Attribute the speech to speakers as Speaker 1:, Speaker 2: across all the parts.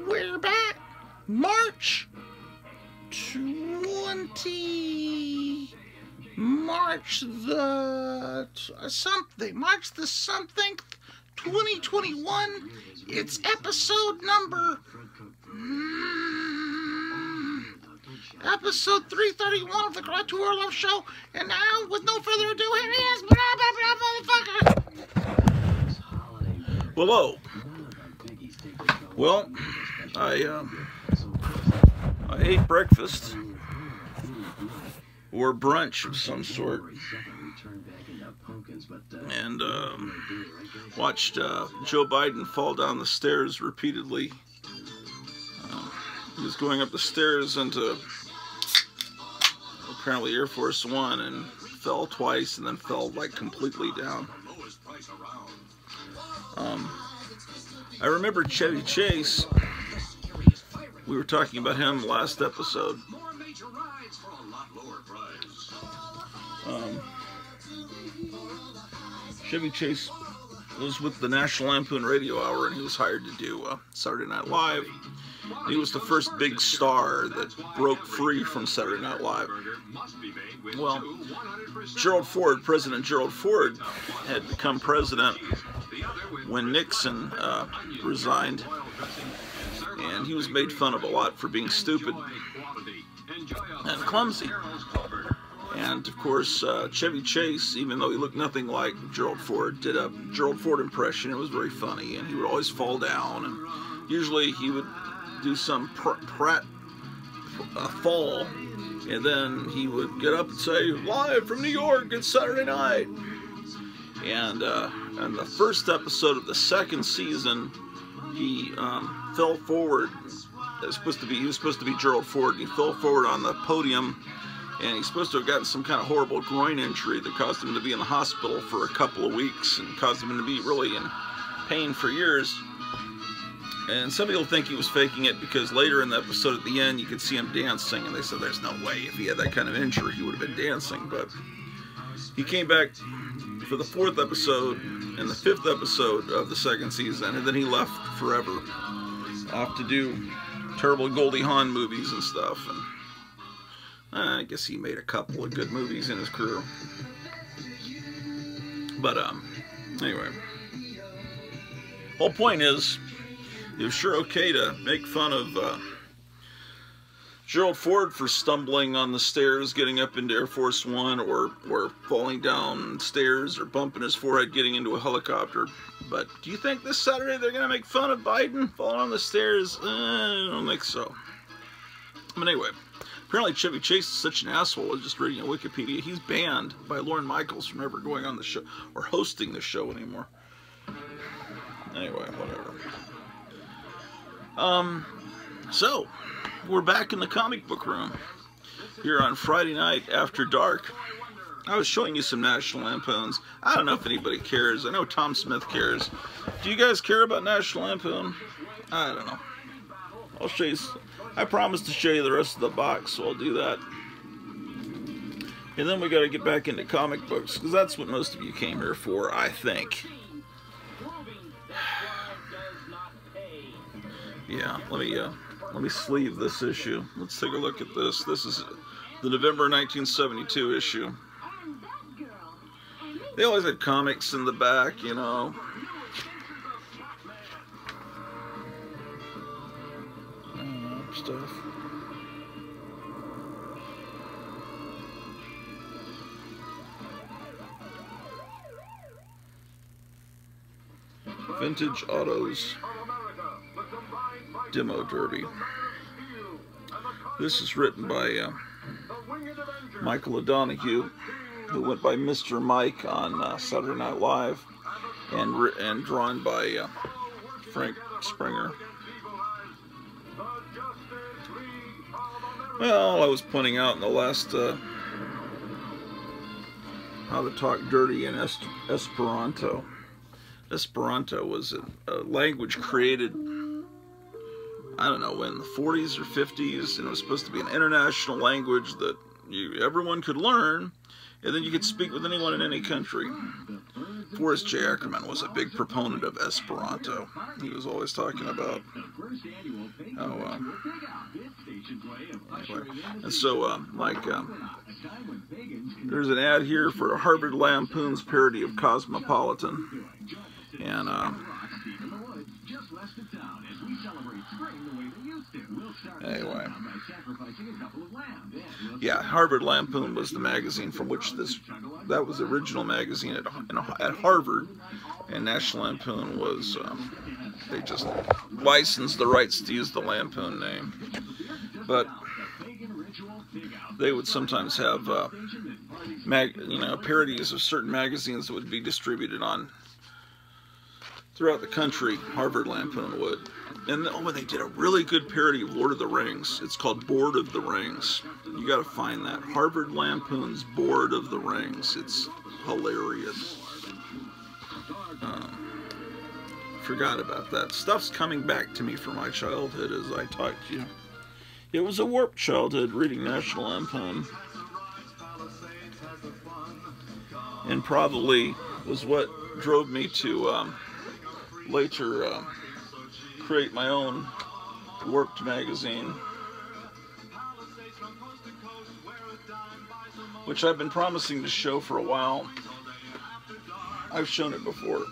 Speaker 1: We're back. March 20. March the something, 2021. It's episode number episode 331 of the Cry to Our Love Show. And now, with no further ado, here he is, motherfucker. Hello. Well, I ate breakfast or brunch of some sort, and watched Joe Biden fall down the stairs repeatedly. He was going up the stairs into apparently Air Force One and fell twice and then fell like completely down. I remember Chevy Chase. We were talking about him last episode. Chevy Chase was with the National Lampoon Radio Hour, and he was hired to do Saturday Night Live. He was the first big star that broke free from Saturday Night Live. Well, President Gerald Ford had become president when Nixon resigned, and he was made fun of a lot for being stupid and clumsy. And of course, Chevy Chase, even though he looked nothing like Gerald Ford, did a Gerald Ford impression. It was very funny, and he would always fall down, and usually he would do some fall, and then he would get up and say, "Live from New York, it's Saturday night." And in the first episode of the second season, he fell forward. He was supposed to be Gerald Ford, and he fell forward on the podium, and he's supposed to have gotten some kind of horrible groin injury that caused him to be in the hospital for a couple of weeks and caused him to be really in pain for years. And some people think he was faking it because later in the episode at the end you could see him dancing, and they said there's no way if he had that kind of injury he would have been dancing. But he came back for the fourth episode and the fifth episode of the second season, and then he left forever off to do terrible Goldie Hawn movies and stuff. And I guess he made a couple of good movies in his career. But anyway, whole point is, it was sure okay to make fun of Gerald Ford for stumbling on the stairs getting up into Air Force One, or falling down stairs, or bumping his forehead getting into a helicopter. But do you think this Saturday they're going to make fun of Biden falling on the stairs? I don't think so. But anyway, apparently Chevy Chase is such an asshole. I was just reading on Wikipedia. He's banned by Lorne Michaels from ever going on the show or hosting the show anymore. Anyway, whatever. So, we're back in the comic book room here on Friday night after dark. I was showing you some National Lampoons. I don't know if anybody cares. I know Tom Smith cares. Do you guys care about National Lampoon? I don't know. I'll show you. I promised to show you the rest of the box, so I'll do that. And then we got to get back into comic books, because that's what most of you came here for, I think. Yeah, let me sleeve this issue. Let's take a look at this. This is the November 1972 issue. They always had comics in the back, you know. Stuff. Vintage Autos Demo Derby. This is written by Michael O'Donoghue, who went by Mr. Mike on Saturday Night Live, and drawn by Frank Springer. Well, I was pointing out in the last how to talk dirty in Esperanto. Esperanto was a language created, I don't know, in the 40s or 50s, and it was supposed to be an international language that everyone could learn, and then you could speak with anyone in any country. Forrest J. Ackerman was a big proponent of Esperanto. He was always talking about how, anyway. And so, there's an ad here for Harvard Lampoon's parody of Cosmopolitan. And, anyway. Yeah, Harvard Lampoon was the magazine from which that was the original magazine at Harvard, and National Lampoon was, they just licensed the rights to use the Lampoon name. But they would sometimes have, parodies of certain magazines that would be distributed on throughout the country. Harvard Lampoon would. And when they did a really good parody of Lord of the Rings, it's called Board of the Rings. You got to find that. Harvard Lampoon's Board of the Rings. It's hilarious. Forgot about that. Stuff's coming back to me from my childhood as I talk to you. It was a warped childhood reading National Lampoon. And probably was what drove me to later create my own warped magazine, which I've been promising to show for a while. I've shown it before.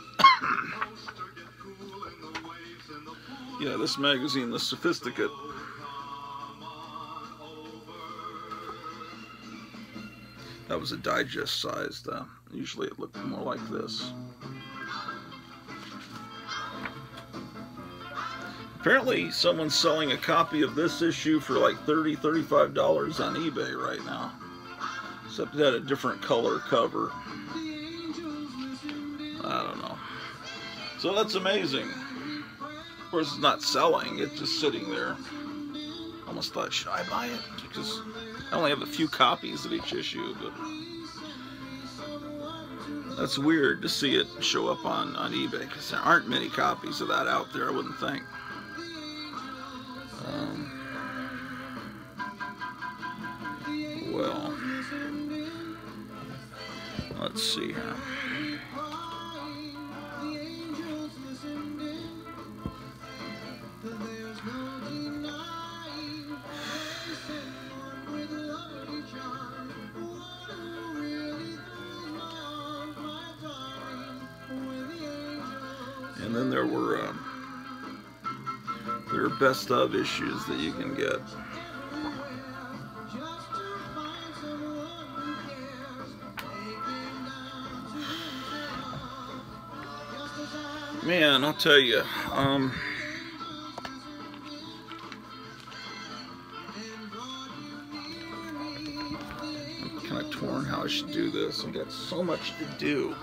Speaker 1: Yeah, this magazine, The Sophisticate. That was a digest sized. Usually it looked more like this. Apparently someone's selling a copy of this issue for like $30, $35 on eBay right now. Except it had a different color cover. I don't know. So that's amazing. Of course it's not selling, it's just sitting there. Almost thought, should I buy it? Because I only have a few copies of each issue, but that's weird to see it show up on eBay, because there aren't many copies of that out there, I wouldn't think. Well, let's see here. And then there were best of issues that you can get. Man, I'll tell you, kind of torn how I should do this. I've got so much to do.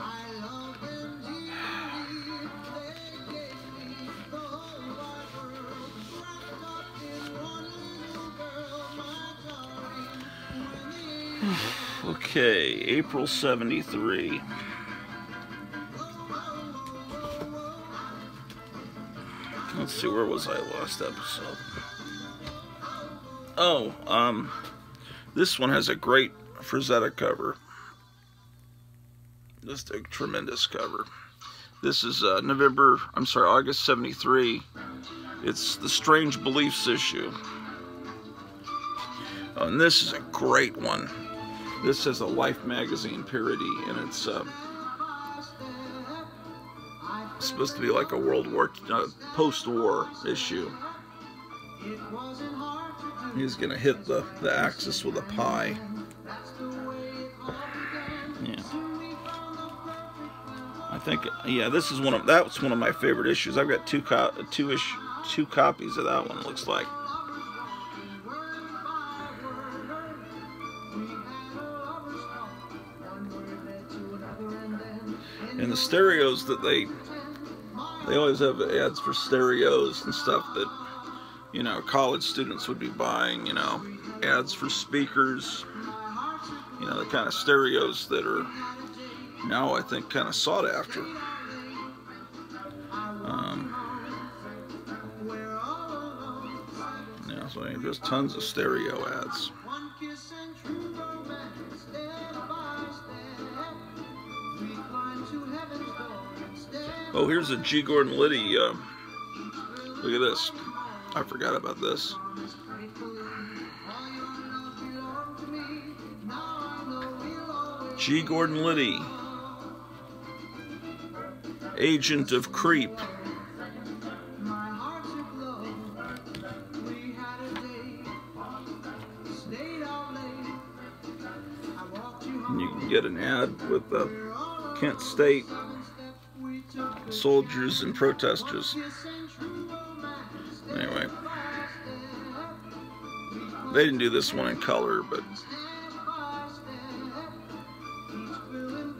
Speaker 1: Okay, April 73. Let's see, where was I last episode? Oh, this one has a great Frazetta cover. Just a tremendous cover. This is August 73. It's the Strange Beliefs issue. Oh, and this is a great one. This is a Life magazine parody, and it's supposed to be like a World War, post-war issue. He's gonna hit the Axis with a pie. Yeah, I think. Yeah, this is that's one of my favorite issues. I've got two copies of that one. Looks like. And the stereos that they always have ads for stereos and stuff that, you know, college students would be buying, you know, ads for speakers, you know, the kind of stereos that are now, I think, kind of sought after. Yeah, so there's tons of stereo ads. Oh, here's a G. Gordon Liddy. Look at this. I forgot about this. G. Gordon Liddy, Agent of Creep. And you can get an ad with Kent State soldiers and protesters. Anyway, they didn't do this one in color, but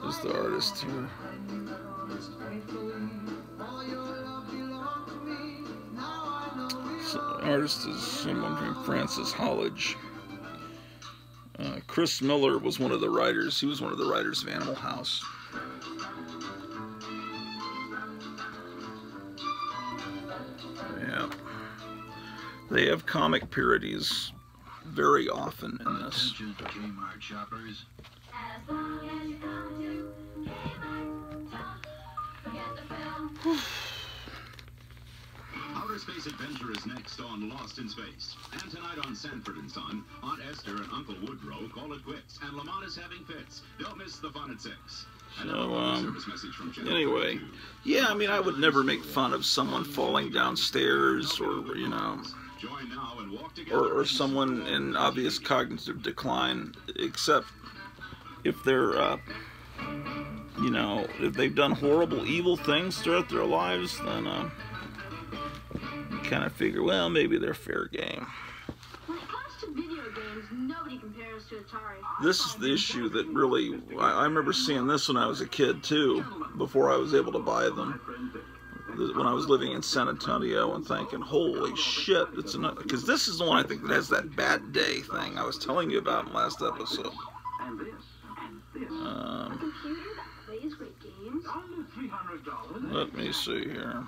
Speaker 1: there's the artist here. So the artist is someone named Francis Hollage. Chris Miller was one of the writers. He was one of the writers of Animal House. Yeah. They have comic parodies very often in this.
Speaker 2: Outer Space Adventure is next on Lost in Space. And tonight on Sanford and Son, Aunt Esther and Uncle Woodrow call it quits. And Lamont is having fits. Don't miss the fun at 6.
Speaker 1: So, anyway, yeah, I mean, I would never make fun of someone falling downstairs or, you know, or someone in obvious cognitive decline, except if they're, you know, if they've done horrible, evil things throughout their lives, then you kind of figure, well, maybe they're fair game.
Speaker 3: When it comes to video games, nobody compares to Atari.
Speaker 1: This is the issue that really, I remember seeing this when I was a kid too, before I was able to buy them. When I was living in San Antonio and thinking, holy shit, it's enough. Because this is the one I think that has that bad day thing I was telling you about in the last episode. Let me see here.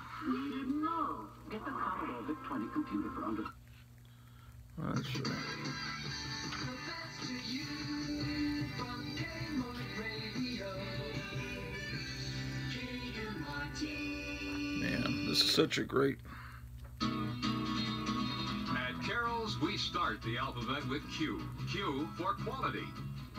Speaker 1: That's right. Man, this is such a great.
Speaker 2: At Carol's, we start the alphabet with Q. Q for quality.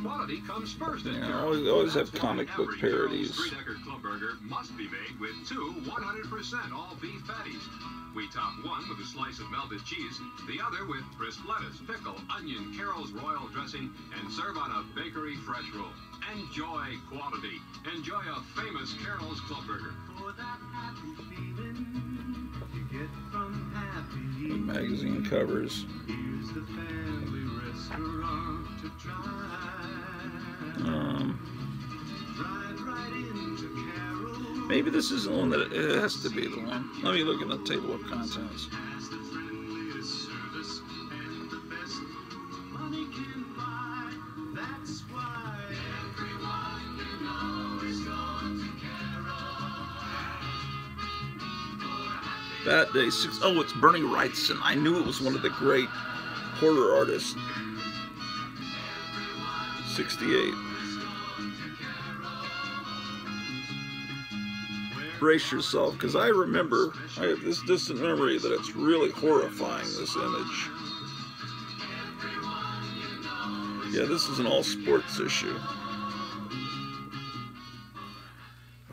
Speaker 2: Quality comes first at Carol's.
Speaker 1: Always have comic book parodies.
Speaker 2: Three-decker club burger must be made with 2 100% all beef patties. We top one with a slice of melted cheese, the other with crisp lettuce, pickle, onion, Carol's royal dressing, and serve on a bakery fresh roll. Enjoy quality. Enjoy a famous Carol's club burger. For that happy feeling you get from happy.
Speaker 1: The magazine covers.
Speaker 2: Here's the family restaurant to try.
Speaker 1: Maybe this isn't the one that it has to be the one. Let me look at the table of contents. That day, oh, it's Bernie Wrightson. I knew it was one of the great horror artists. 68. Brace yourself, because I remember, I have this distant memory that it's really horrifying, this image. Yeah, this is an all-sports issue.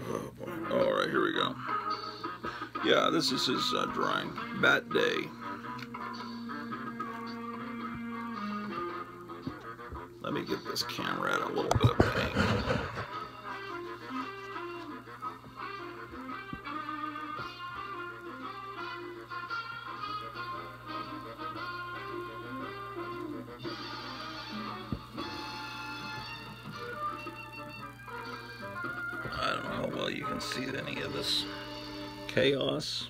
Speaker 1: Oh, boy. All right, here we go. Yeah, this is his drawing. Bat Day. Let me get this camera at a little bit of an angle. I don't know how well you can see any of this chaos.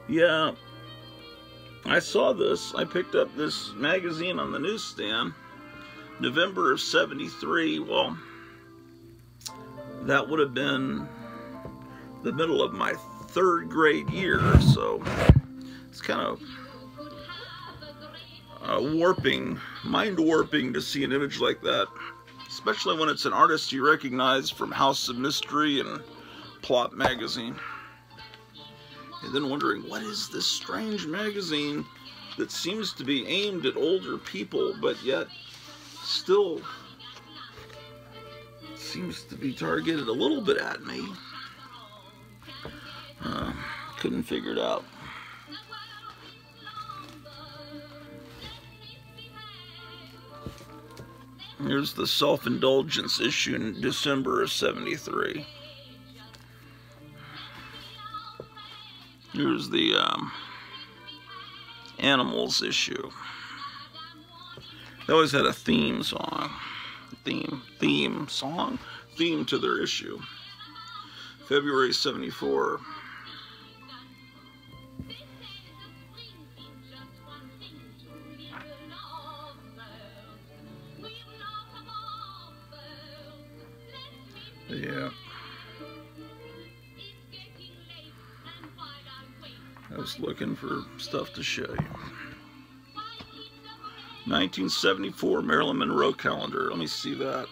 Speaker 1: Yeah, I saw this. I picked up this magazine on the newsstand, November of '73. Well, that would have been the middle of my 3rd grade year, so it's kind of warping, mind warping to see an image like that, especially when it's an artist you recognize from House of Mystery and Plot magazine. And then wondering, what is this strange magazine that seems to be aimed at older people, but yet still seems to be targeted a little bit at me? Couldn't figure it out. Here's the Self-Indulgence issue in December of '73. Here's the Animals issue. They always had a theme song. Theme to their issue. February '74. Yeah. I was looking for stuff to show you. 1974 Marilyn Monroe calendar. Let me see that.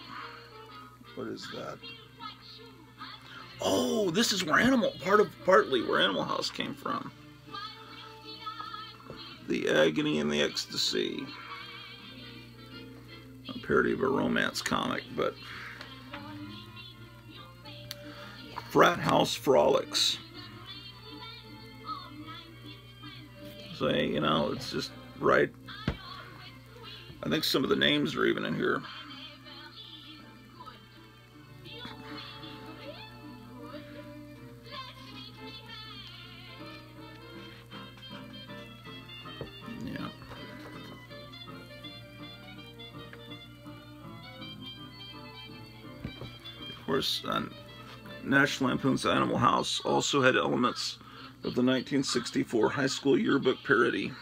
Speaker 1: What is that? Oh, this is where partly where Animal House came from. The Agony and the Ecstasy. A parody of a romance comic, but Frat House Frolics. So, you know, it's just right. I think some of the names are even in here. Yeah. Of course, National Lampoon's Animal House also had elements of the 1964 high school yearbook parody.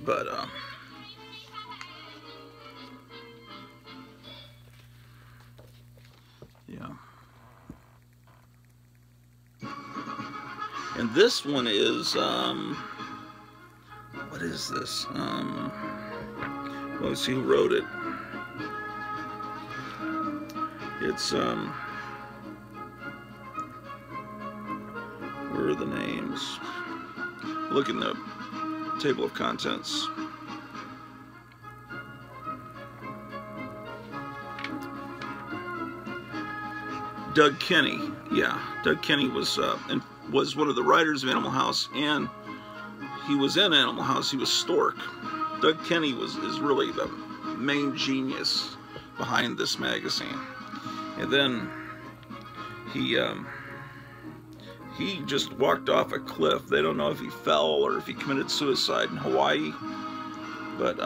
Speaker 1: But, yeah. And this one is, what is this? Let's see who wrote it. It's, where are the names? Look in the table of contents. Doug Kenny. Yeah, Doug Kenny was one of the writers of Animal House, and he was in Animal House. He was Stork. Doug Kenny is really the main genius behind this magazine. And then he just walked off a cliff. They don't know if he fell or if he committed suicide in Hawaii. But,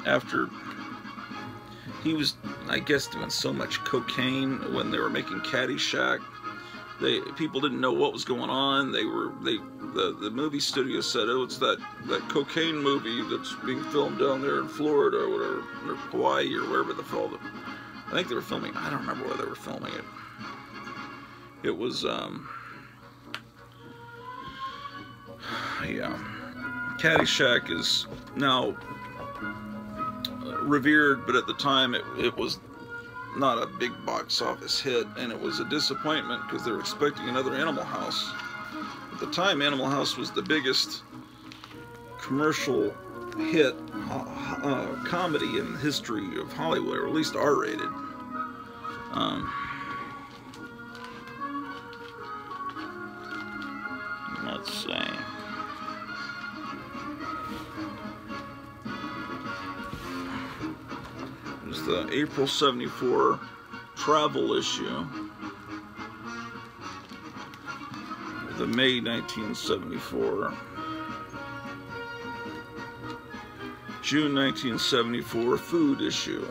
Speaker 1: after he was, I guess, doing so much cocaine when they were making Caddyshack, people didn't know what was going on. The movie studio said, oh, it's that cocaine movie that's being filmed down there in Florida or whatever, or Hawaii or wherever the hell. I think they were filming. I don't remember where they were filming it. It was, yeah. Caddyshack is now revered, but at the time it was not a big box office hit, and it was a disappointment because they were expecting another Animal House. At the time, Animal House was the biggest commercial hit comedy in the history of Hollywood, or at least R-rated. Let's see. There's the April '74 travel issue. The May 1974. June 1974 food issue.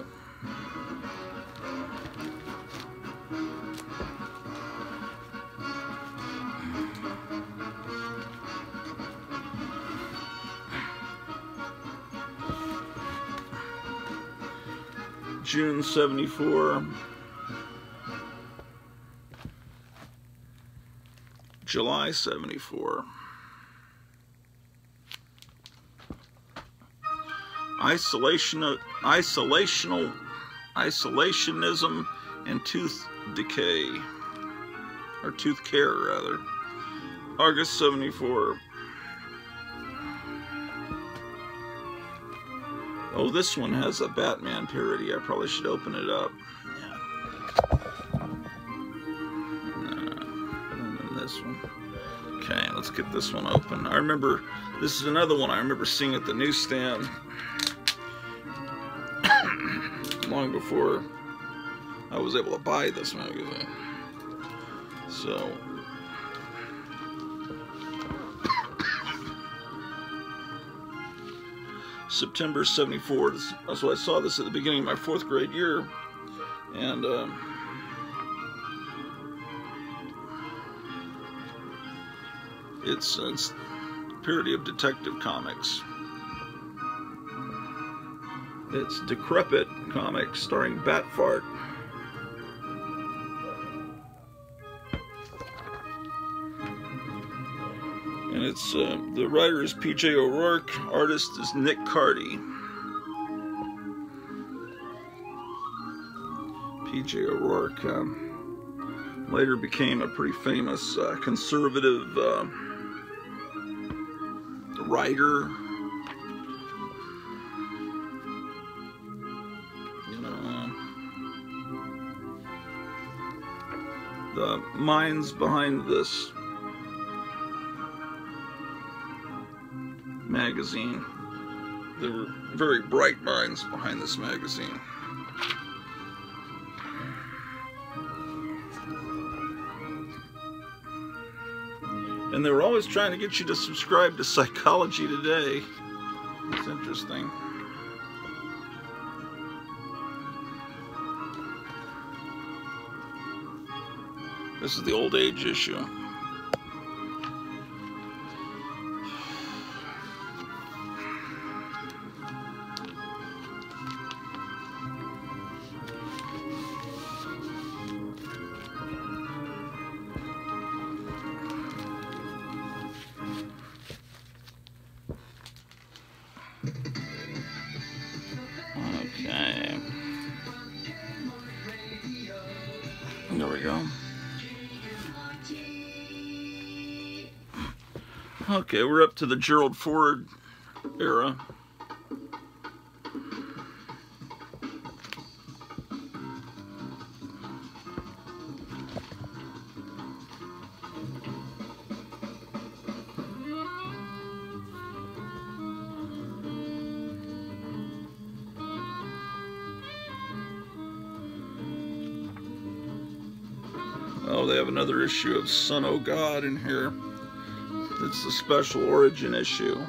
Speaker 1: June '74. July 74. Isolationism and tooth decay, or tooth care rather. August 74. Oh, this one has a Batman parody. I probably should open it up. Yeah. And then this one. Okay, let's get this one open. I remember, this is another one I remember seeing at the newsstand long before I was able to buy this magazine. So, September 74. So I saw this at the beginning of my 4th grade year, and it's a parody of Detective Comics. It's Decrepit Comics starring Batfart. And it's, the writer is P.J. O'Rourke, artist is Nick Carty. P.J. O'Rourke later became a pretty famous conservative writer. You know, the minds behind this magazine. There were very bright minds behind this magazine. And they were always trying to get you to subscribe to Psychology Today. It's interesting. This is the old age issue. Okay. There we go. Okay, we're up to the Gerald Ford era. Oh, they have another issue of Son O' God in here. It's the special origin issue.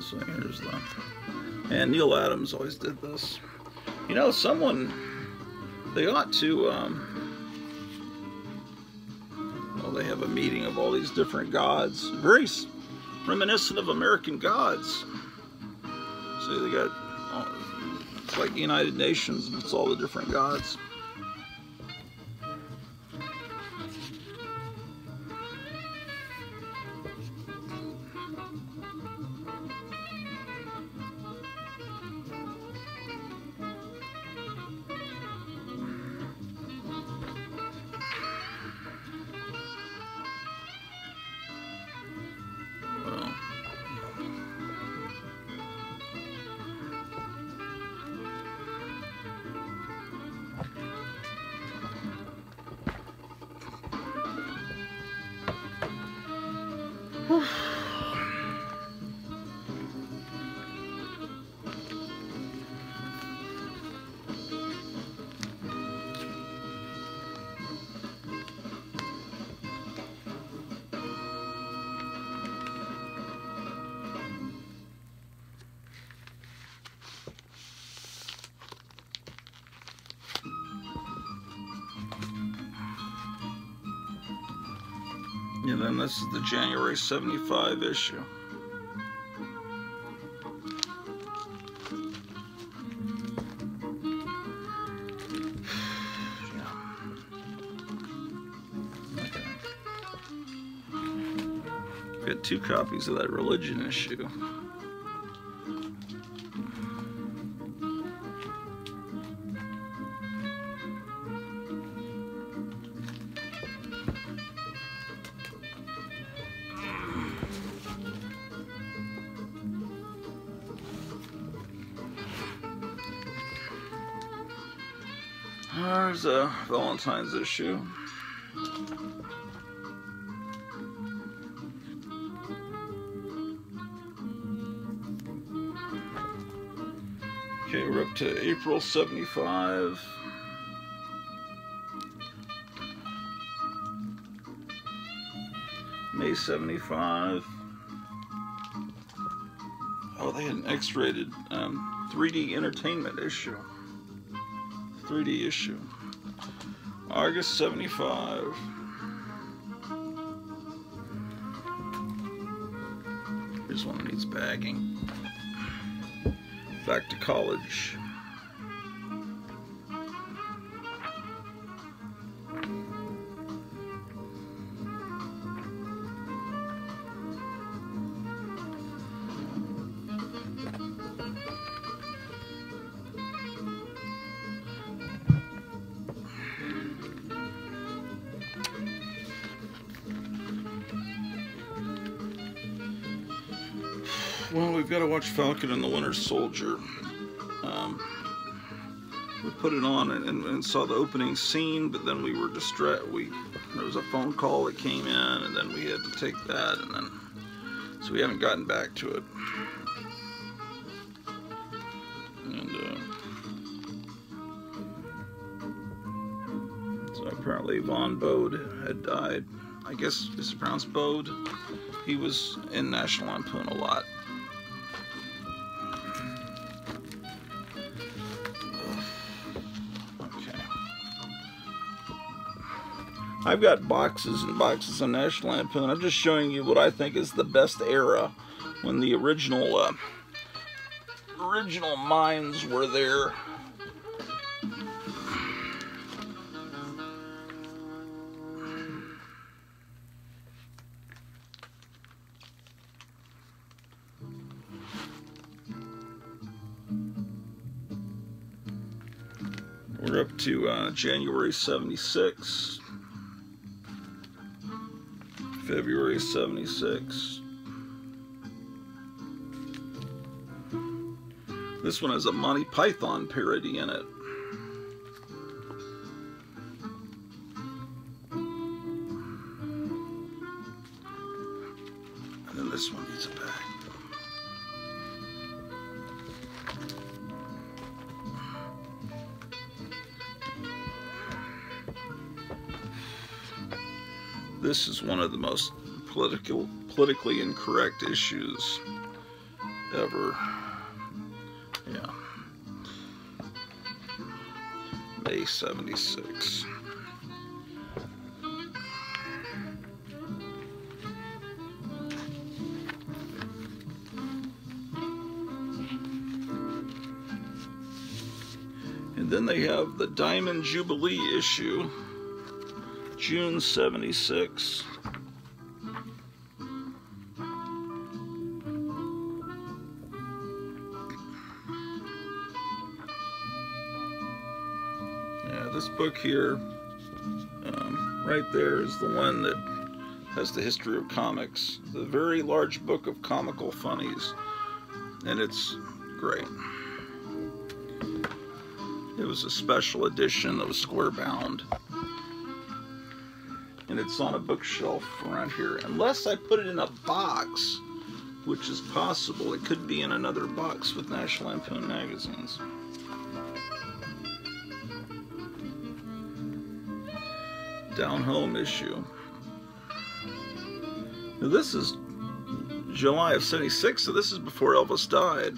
Speaker 1: So here's the... And Neil Adams always did this. You know, someone... They ought to... Well, they have a meeting of all these different gods. Very reminiscent of American gods. See, they got... It's like United Nations, and it's all the different gods. And then this is the January 75 issue. Got 2 copies of that religion issue. There's a Valentine's issue. Okay, we're up to April 75. May 75. Oh, they had an X-rated 3D entertainment issue. 3D issue. August 75. Here's one that needs bagging. Back to college. Well, we've got to watch Falcon and the Winter Soldier. We put it on and saw the opening scene, but then we were distracted. There was a phone call that came in, and then we had to take that, and then so we haven't gotten back to it. And so apparently Von Bode had died. I guess it's pronounced Bode. He was in National Lampoon a lot. I've got boxes and boxes of National Lampoon. I'm just showing you what I think is the best era when the original minds were there. We're up to January 76. February 76. This one has a Monty Python parody in it. And then this one needs a bag. This is one of the most politically incorrect issues ever. Yeah. May 76. And then they have the Diamond Jubilee issue. June 76. Yeah, this book here, right there, is the one that has the history of comics. The very large book of comical funnies, and it's great. It was a special edition that was square bound. And it's on a bookshelf around here. Unless I put it in a box, which is possible. It could be in another box with National Lampoon magazines. Down Home issue. Now this is July of 76, so this is before Elvis died.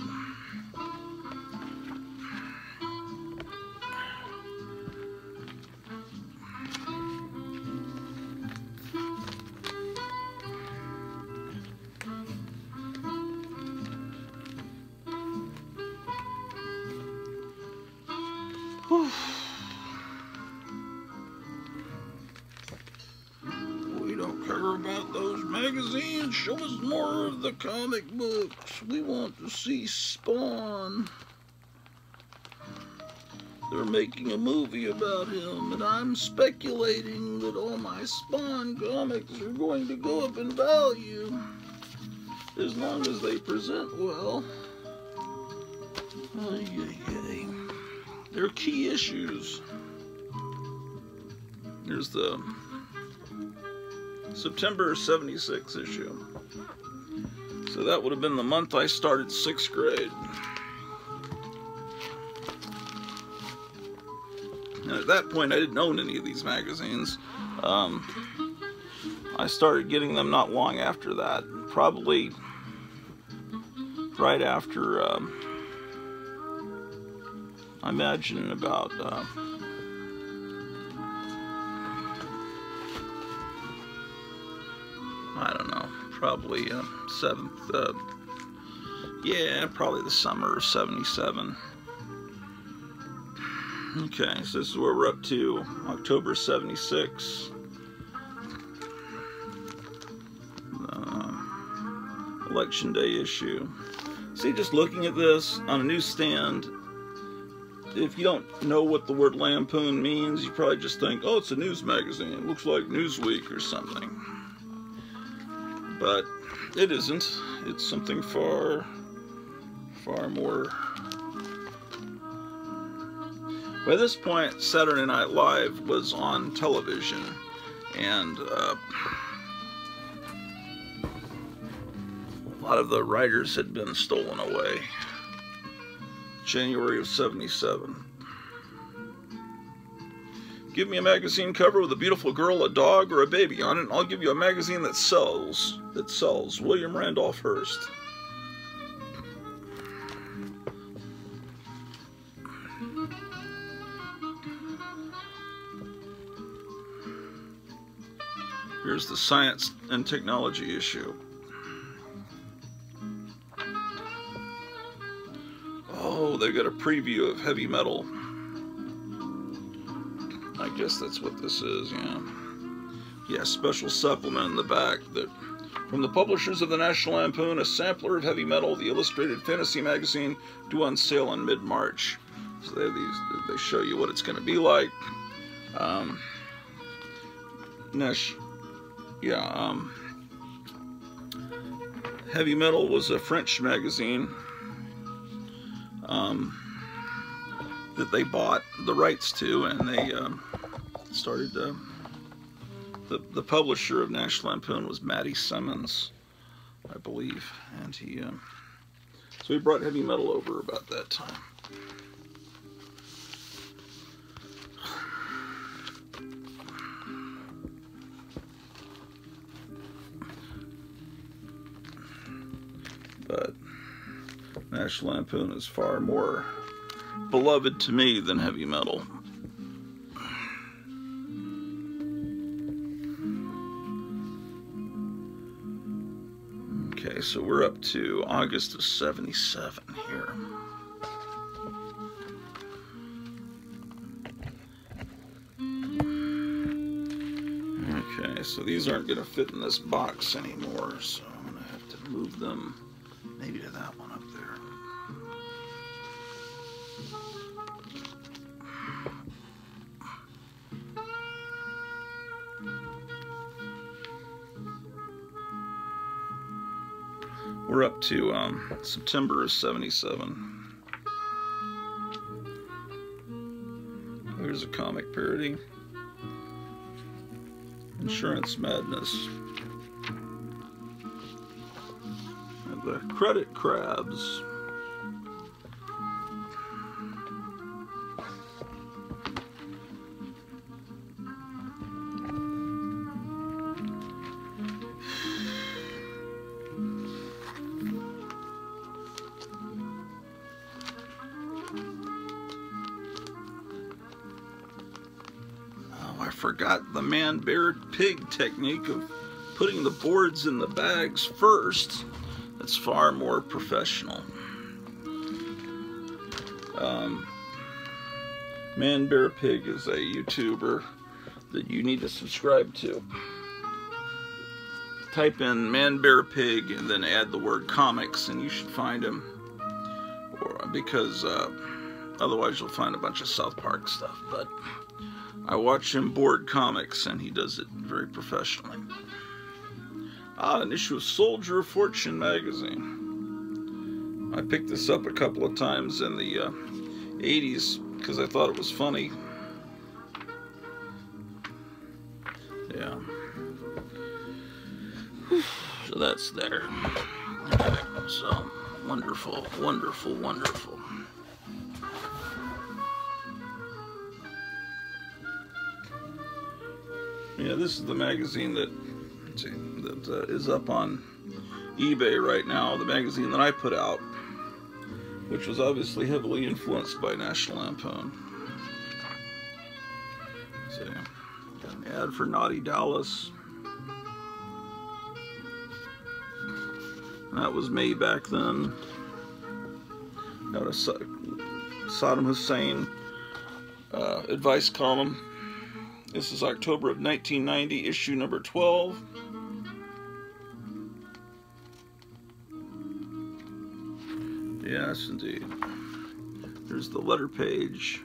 Speaker 1: We don't care about those magazines. man, show us more of the comic books. We want to see Spawn. They're making a movie about him, and I'm speculating that all my Spawn comics are going to go up in value as long as they present well. They're key issues. Here's the September 76 issue. So that would have been the month I started 6th grade. And at that point, I didn't own any of these magazines. I started getting them not long after that. Probably right after, I imagine about, I don't know, probably 7th, yeah, probably the summer of 77. Okay, so this is where we're up to, October 76. Election Day issue. See, just looking at this on a newsstand, if you don't know what the word Lampoon means, you probably just think, oh, it's a news magazine. It looks like Newsweek or something. But it isn't. It's something far, far more. By this point, Saturday Night Live was on television, and a lot of the writers had been stolen away. January of 77. Give me a magazine cover with a beautiful girl, a dog, or a baby on it, and I'll give you a magazine that sells. That sells. William Randolph Hearst. Here's the Science and Technology issue. Oh, they got a preview of Heavy Metal. I guess that's what this is, yeah. Yeah, special supplement in the back that from the publishers of the National Lampoon, a sampler of Heavy Metal, the illustrated fantasy magazine, due on sale in mid-March. So they have these, they show you what it's going to be like. Heavy Metal was a French magazine that they bought the rights to, and they started the publisher of National Lampoon was Matty Simmons, I believe, and he so he brought Heavy Metal over about that time. But National Lampoon is far more beloved to me than Heavy Metal. Okay, so we're up to August of 77 here. Okay, so these aren't going to fit in this box anymore, so I'm going to have to move them maybe to that one up there. We're up to September of 77. Here's a comic parody. Insurance Madness. And the Credit Crabs. I forgot the man-bear-pig technique of putting the boards in the bags first. That's far more professional. Man-bear-pig is a YouTuber that you need to subscribe to. type in Man Bear Pig and then add the word comics, and you should find him. Because otherwise you'll find a bunch of South Park stuff. But I watch him board comics, and he does it very professionally. An issue of Soldier of Fortune magazine. I picked this up a couple of times in the 80s because I thought it was funny. Yeah. So that's there. Okay, so wonderful, wonderful, wonderful. Yeah, this is the magazine that is up on eBay right now. The magazine that I put out, which was obviously heavily influenced by National Lampoon. So, got an ad for Naughty Dallas. That was me back then. Got a Saddam Hussein advice column. This is October of 1990, issue number 12. Yes, indeed. There's the letter page.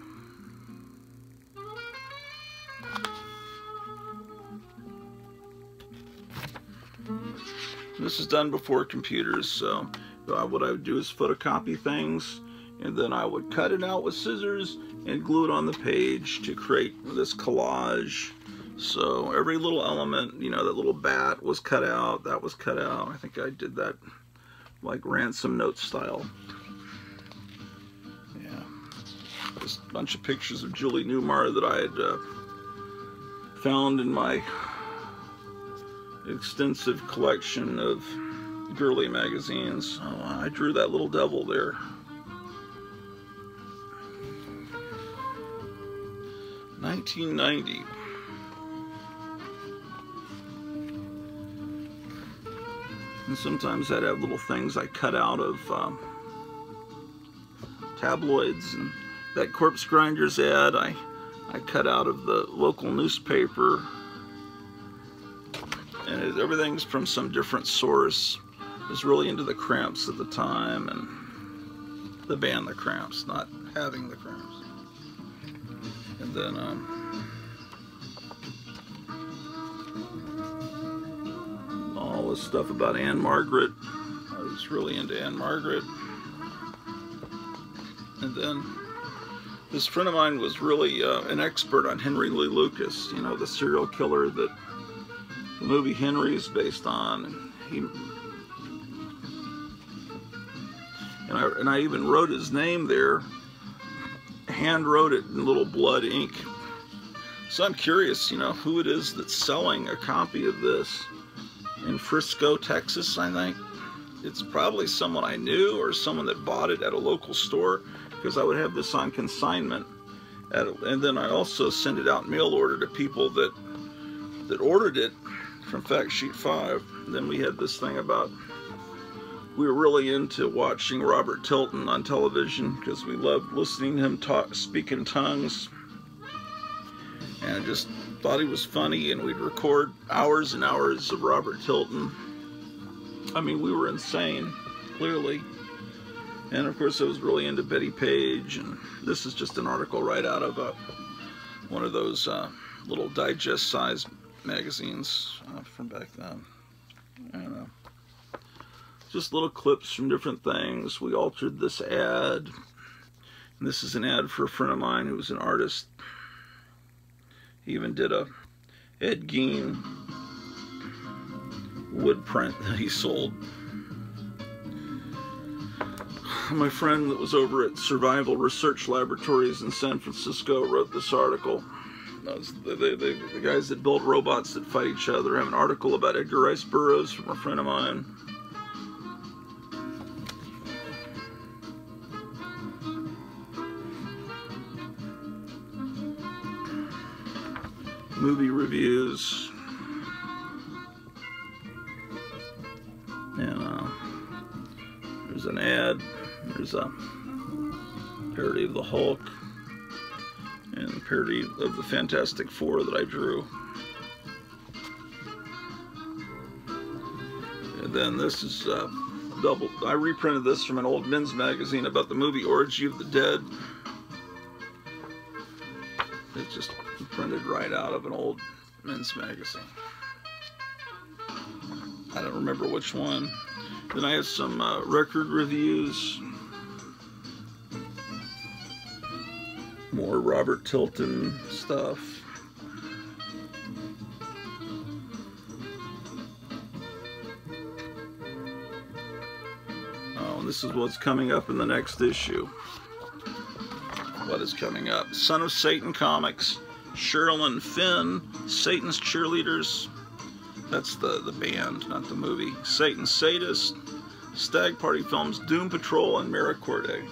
Speaker 1: This is done before computers, so what I would do is photocopy things, and then I would cut it out with scissors and glue it on the page to create this collage. So every little element, you know, that little bat was cut out, that was cut out. I think I did that like ransom note style. Yeah. Just a bunch of pictures of Julie Newmar that I had found in my extensive collection of girly magazines. Oh, I drew that little devil there. $19.90. And sometimes I'd have little things I cut out of tabloids, and that Corpse Grinders ad I cut out of the local newspaper. And everything's from some different source. I was really into the Cramps at the time, and the band The Cramps, not having the Cramps. And then all this stuff about Anne Margaret. I was really into Anne Margaret. And then this friend of mine was really an expert on Henry Lee Lucas, you know, the serial killer that the movie Henry is based on. And I even wrote his name there, hand wrote it in little blood ink. So I'm curious, you know, who it is that's selling a copy of this in Frisco, Texas, I think. It's probably someone I knew or someone that bought it at a local store, because I would have this on consignment. And then I also send it out mail order to people that ordered it from Fact Sheet 5. And then we had this thing about, we were really into watching Robert Tilton on television because we loved listening to him speak in tongues. And I just thought he was funny, and we'd record hours and hours of Robert Tilton. I mean, we were insane, clearly. And of course I was really into Betty Page, and this is just an article right out of one of those little digest-sized magazines from back then. I don't know. Just little clips from different things. We altered this ad. And this is an ad for a friend of mine who was an artist. He even did a Ed Gein wood print that he sold. My friend that was over at Survival Research Laboratories in San Francisco wrote this article. The guys that build robots that fight each other. I have an article about Edgar Rice Burroughs from a friend of mine. Movie reviews. And there's an ad. There's a parody of the Hulk and a parody of the Fantastic Four that I drew. And then this is double. I reprinted this from an old men's magazine about the movie Orgy of the Dead. It's just printed right out of an old men's magazine. I don't remember which one. Then I have some record reviews. More Robert Tilton stuff. Oh, and this is what's coming up in the next issue. What is coming up? Son of Satan Comics, Cheryl and Finn, Satan's Cheerleaders. That's the band, not the movie. Satan Sadist, Stag Party Films, Doom Patrol, and Miracorde.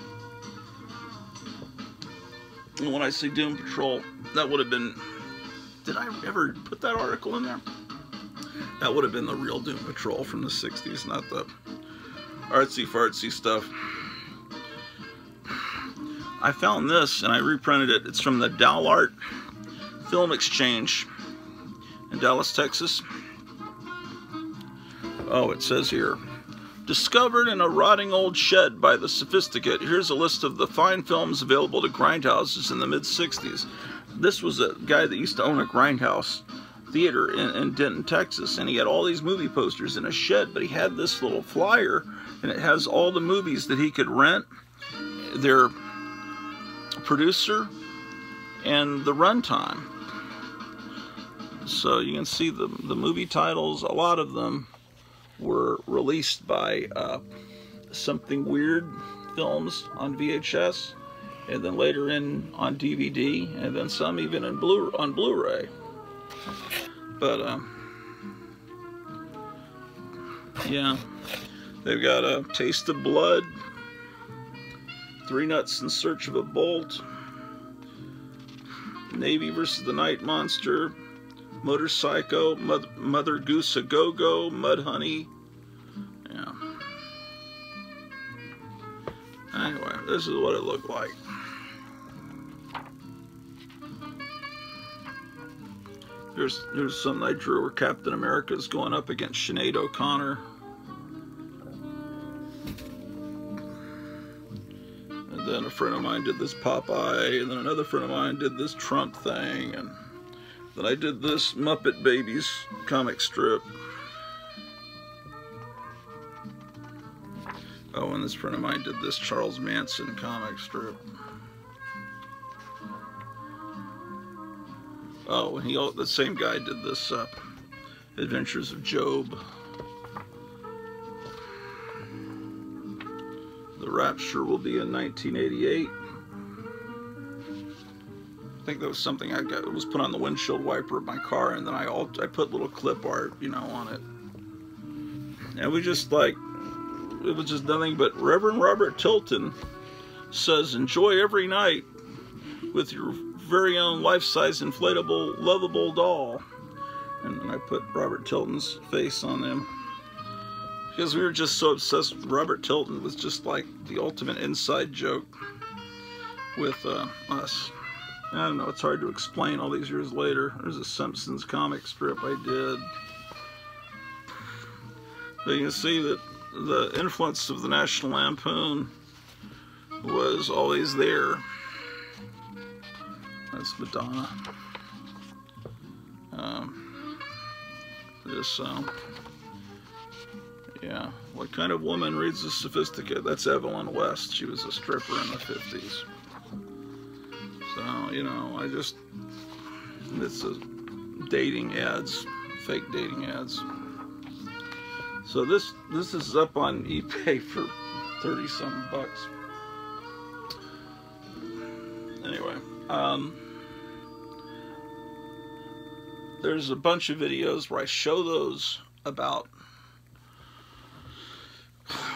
Speaker 1: And when I say Doom Patrol, that would have been... Did I ever put that article in there? That would have been the real Doom Patrol from the 60s, not the artsy-fartsy stuff. I found this, and I reprinted it. It's from the Dallart Film Exchange in Dallas, Texas. Oh, it says here, discovered in a rotting old shed by the Sophisticate. Here's a list of the fine films available to grindhouses in the mid-60s. This was a guy that used to own a grindhouse theater in Denton, Texas, and he had all these movie posters in a shed, but he had this little flyer, and it has all the movies that he could rent, their producer, and the runtime. So you can see the movie titles. A lot of them were released by Something Weird Films on VHS, and then later on DVD, and then some even on Blu-ray. But yeah, they've got a Taste of Blood, Three Nuts in Search of a Bolt, Navy versus the Night Monster, Motor Psycho, Mother Goose a Go-Go, Mudhoney. Yeah. Anyway, this is what it looked like. Here's something I drew where Captain America's going up against Sinead O'Connor. And then a friend of mine did this Popeye, and then another friend of mine did this Trump thing, and then I did this Muppet Babies comic strip. Oh, and this friend of mine did this Charles Manson comic strip. Oh, and the same guy did this Adventures of Job. The Rapture will be in 1988. I think that was something I got. It was put on the windshield wiper of my car, and then I put little clip art, you know, on it. And we just like, it was just nothing but Reverend Robert Tilton says, enjoy every night with your very own life-size inflatable lovable doll. And then I put Robert Tilton's face on them because we were just so obsessed with Robert Tilton. Was just like the ultimate inside joke with us. I don't know, it's hard to explain all these years later. There's a Simpsons comic strip I did. So you can see that the influence of the National Lampoon was always there. That's Madonna. Yeah. What kind of woman reads The Sophisticate? That's Evelyn West. She was a stripper in the 50s. So, you know, it's dating ads, fake dating ads. So this is up on eBay for 30-some bucks. Anyway, there's a bunch of videos where I show those about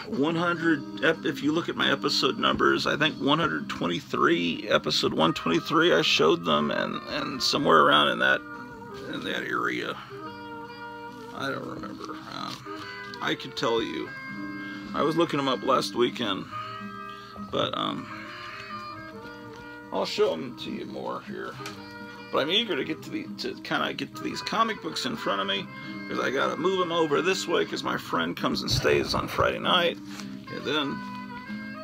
Speaker 1: 100, if you look at my episode numbers, I think 123, episode 123, I showed them, and somewhere around in that area, I don't remember. I could tell you. I was looking them up last weekend, but I'll show them to you more here. But I'm eager to get to kind of get to these comic books in front of me, because I gotta move them over this way because my friend comes and stays on Friday night, and then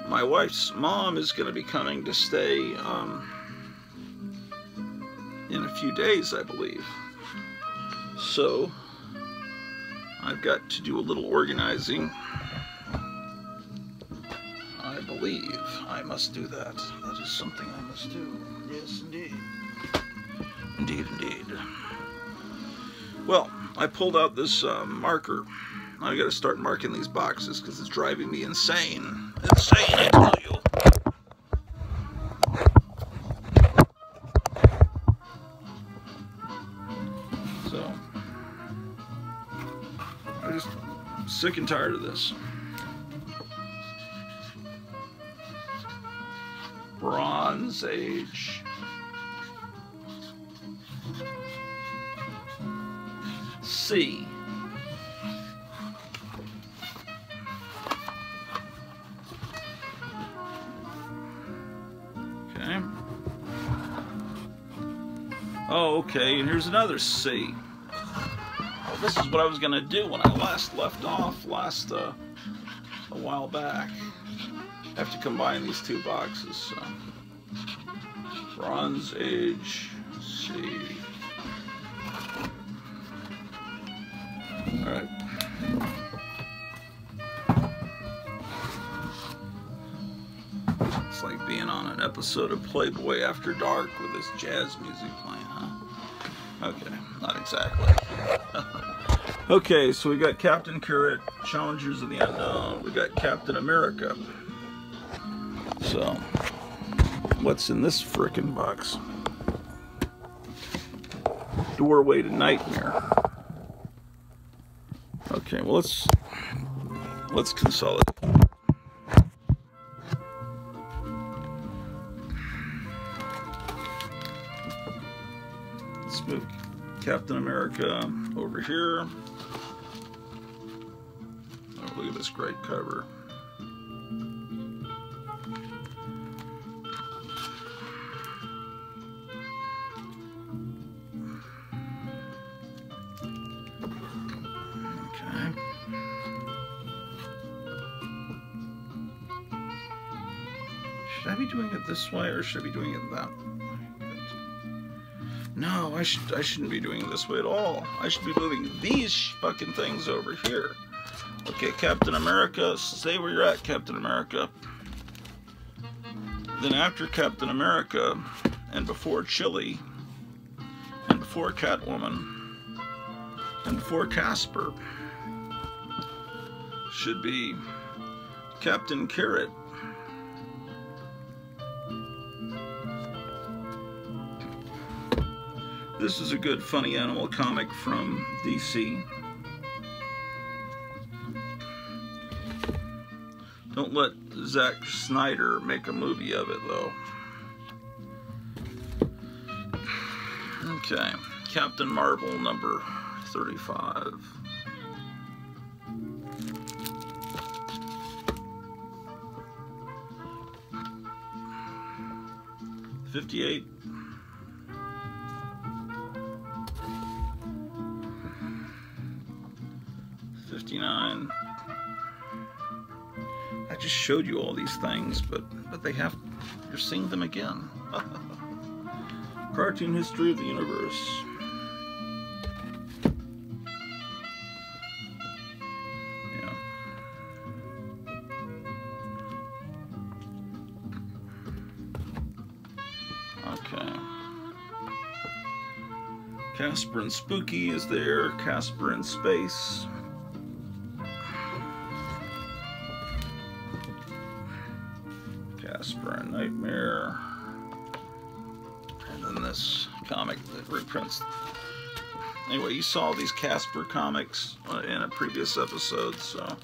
Speaker 1: my wife's mom is gonna be coming to stay in a few days, I believe. So I've got to do a little organizing. I believe I must do that. That is something I must do. Yes, indeed. Indeed, indeed. Well, I pulled out this marker. I gotta start marking these boxes because it's driving me insane. Insane, I tell you. So, I'm just sick and tired of this. Bronze Age. C. Okay. Oh, okay, and here's another C. Well, this is what I was going to do when I last left off a while back. I have to combine these two boxes. So. Bronze Age C. Alright. It's like being on an episode of Playboy After Dark with this jazz music playing, huh? Okay, not exactly. Okay, so we got Captain Carrot, Challengers of the Unknown. We got Captain America. So, what's in this frickin' box? Doorway to Nightmare. Okay, well let's consolidate. Let's move Captain America over here. Oh, look at this great cover. Should I be doing it this way or should I be doing it that way? No, I shouldn't be doing it this way at all. I should be moving these fucking things over here. Okay, Captain America, stay where you're at, Captain America. Then after Captain America, and before Chili, and before Catwoman, and before Casper, should be Captain Carrot. This is a good funny animal comic from DC. Don't let Zack Snyder make a movie of it, though. Okay, Captain Marvel number 35. $58. 59. I just showed you all these things, but you're seeing them again. Cartoon History of the Universe. Yeah. Okay. Casper and Spooky is there. Casper in Space. Casper and Nightmare. And then this comic that reprints. Anyway, you saw these Casper comics in a previous episode, so.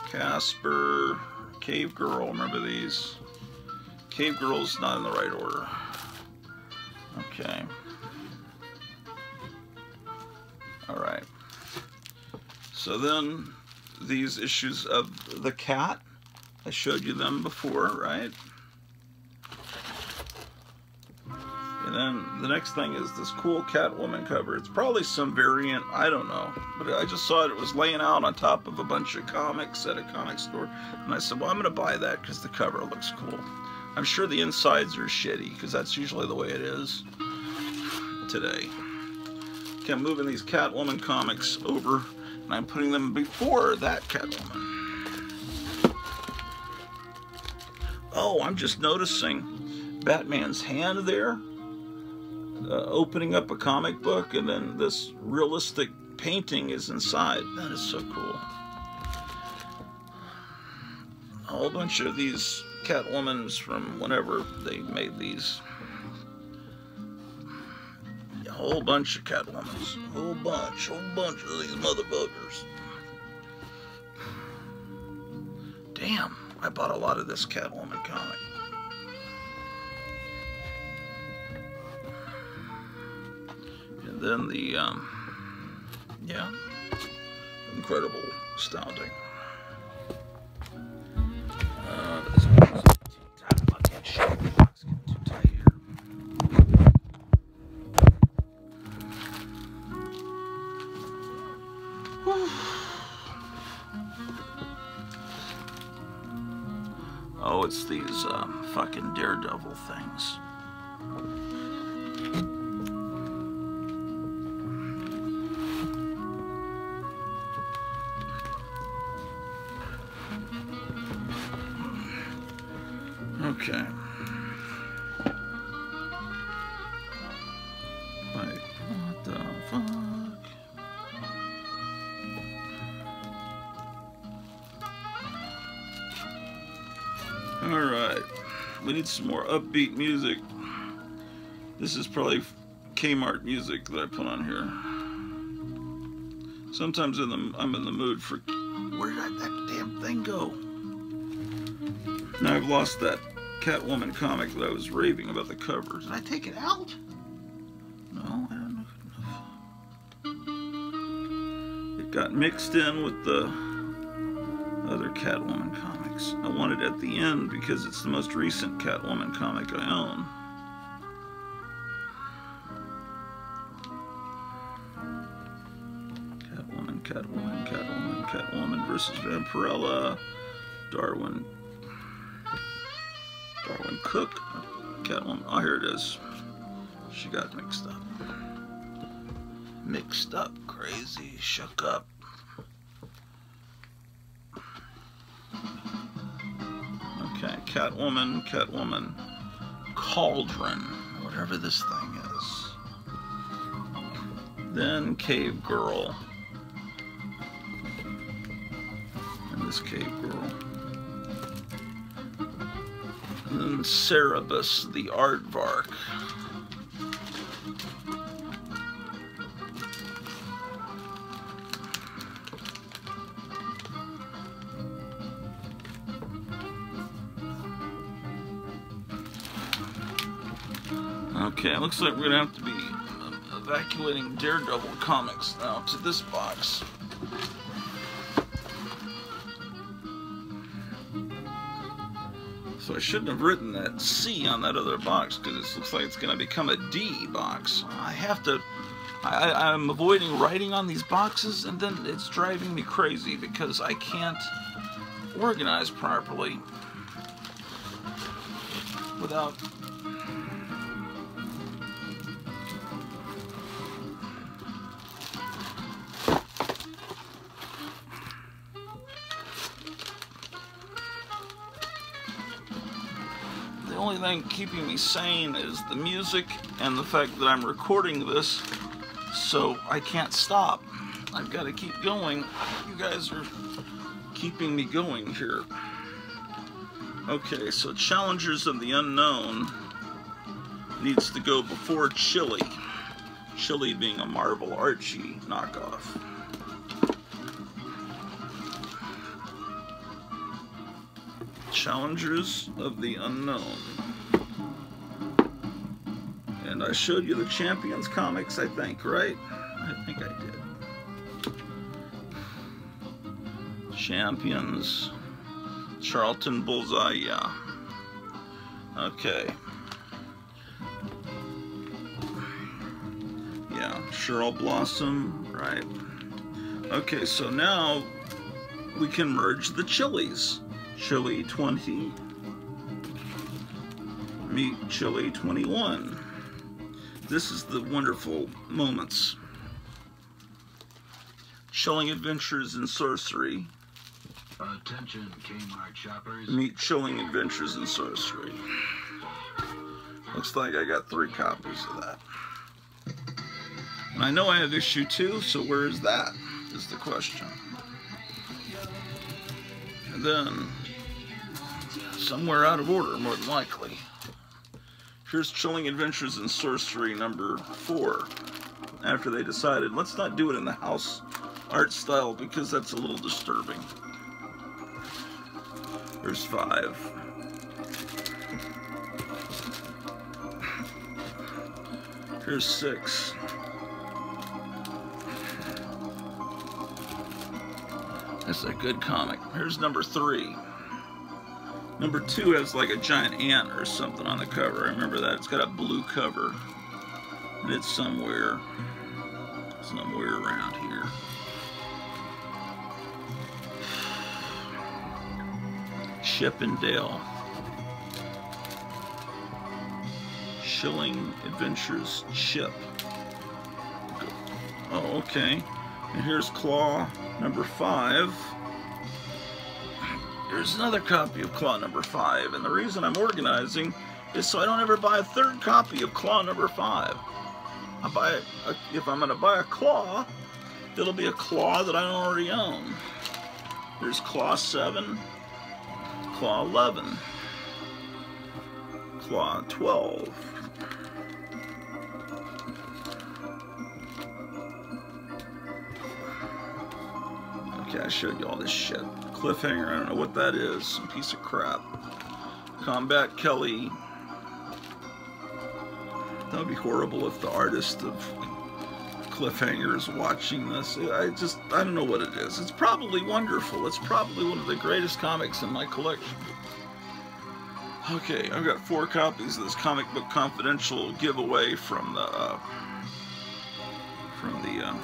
Speaker 1: Casper, Cave Girl, remember these? Cave Girl's not in the right order. Okay. Alright. So then, these issues of The Cat, I showed you them before, right? And then the next thing is this cool Catwoman cover. It's probably some variant, I don't know. But I just saw it was laying out on top of a bunch of comics at a comic store. And I said, well, I'm going to buy that because the cover looks cool. I'm sure the insides are shitty because that's usually the way it is today. Okay, I'm moving these Catwoman comics over and I'm putting them before that Catwoman. Oh, I'm just noticing Batman's hand there. Opening up a comic book, and then this realistic painting is inside. That is so cool. A whole bunch of these Catwomans from whenever they made these. A whole bunch of Catwomans. Whole bunch of these motherfuckers. Damn, I bought a lot of this Catwoman comic. And then the, yeah, incredible, astounding. This one's too tight. About that shit. It's getting too tight here. Whew. Oh, it's these fucking Daredevil things. Okay. Wait, what the fuck? Alright. We need some more upbeat music. This is probably Kmart music that I put on here. Sometimes I'm in the mood for... Where did that damn thing go? Now I've lost that Catwoman comic that I was raving about the cover. Did I take it out? No, I don't know. It got mixed in with the other Catwoman comics. I want it at the end because it's the most recent Catwoman comic I own. Catwoman versus Vampirella. Darwin Cook. Catwoman. Oh, here it is. She got mixed up. Crazy, shook up. Okay, Catwoman. Cauldron. Whatever this thing is. Then Cave Girl. And this Cave Girl. And then Cerebus, the Aardvark. Okay, it looks like we're gonna have to be evacuating Daredevil comics now to this box. So I shouldn't have written that C on that other box because it looks like it's going to become a D box. I'm avoiding writing on these boxes, and then it's driving me crazy because I can't organize properly without... The only thing keeping me sane is the music and the fact that I'm recording this, so I can't stop. I've got to keep going. You guys are keeping me going here. Okay, so Challengers of the Unknown needs to go before Chili. Chili being a Marvel Archie knockoff. Challengers of the Unknown. And I showed you the Champions comics, I think, right? I think I did. Champions. Charlton Bullseye, yeah. Okay. Cheryl Blossom, right. Okay, so now we can merge the chilies. Chili 20 meet Chili 21. This is the wonderful moments. Chilling Adventures in Sorcery.
Speaker 4: Attention, Kmart shoppers.
Speaker 1: Meet Chilling Adventures in Sorcery. Looks like I got 3 copies of that. And I know I have issue 2, so where is that? Is the question. And then, somewhere out of order, more than likely. Here's Chilling Adventures in Sorcery number 4. After they decided, let's not do it in the house art style because that's a little disturbing. There's 5. Here's 6. That's a good comic. Here's number 3. Number 2 has like a giant ant or something on the cover. I remember that. It's got a blue cover. And it's somewhere around here. Chip and Dale. Chilling Adventures Chip. Oh, okay. And here's Claw number 5. Here's another copy of Claw number 5. And the reason I'm organizing is so I don't ever buy a 3rd copy of Claw number 5. If I'm going to buy a Claw, it'll be a Claw that I don't already own. There's Claw 7, Claw 11, Claw 12. Okay, I showed you all this shit. Cliffhanger, I don't know what that is. Some piece of crap. Combat Kelly. That would be horrible if the artist of Cliffhanger is watching this. I don't know what it is. It's probably wonderful. It's probably one of the greatest comics in my collection. Okay, I've got 4 copies of this Comic Book Confidential giveaway from the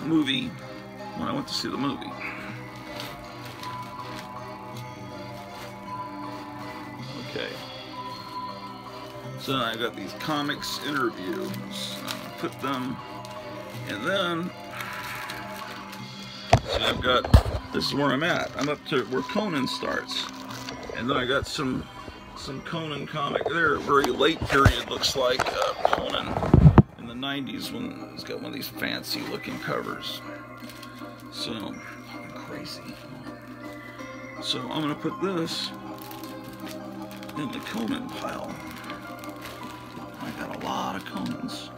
Speaker 1: movie when I went to see the movie. Okay. So I got these comics interviews. Put them, and then see, I've got, this is where I'm at. I'm up to where Conan starts, and then I got some Conan comic there, very late period, looks like Conan in the 90s when he's got one of these fancy looking covers. So crazy. So I'm gonna put this in the Conan pile. I got a lot of Conans.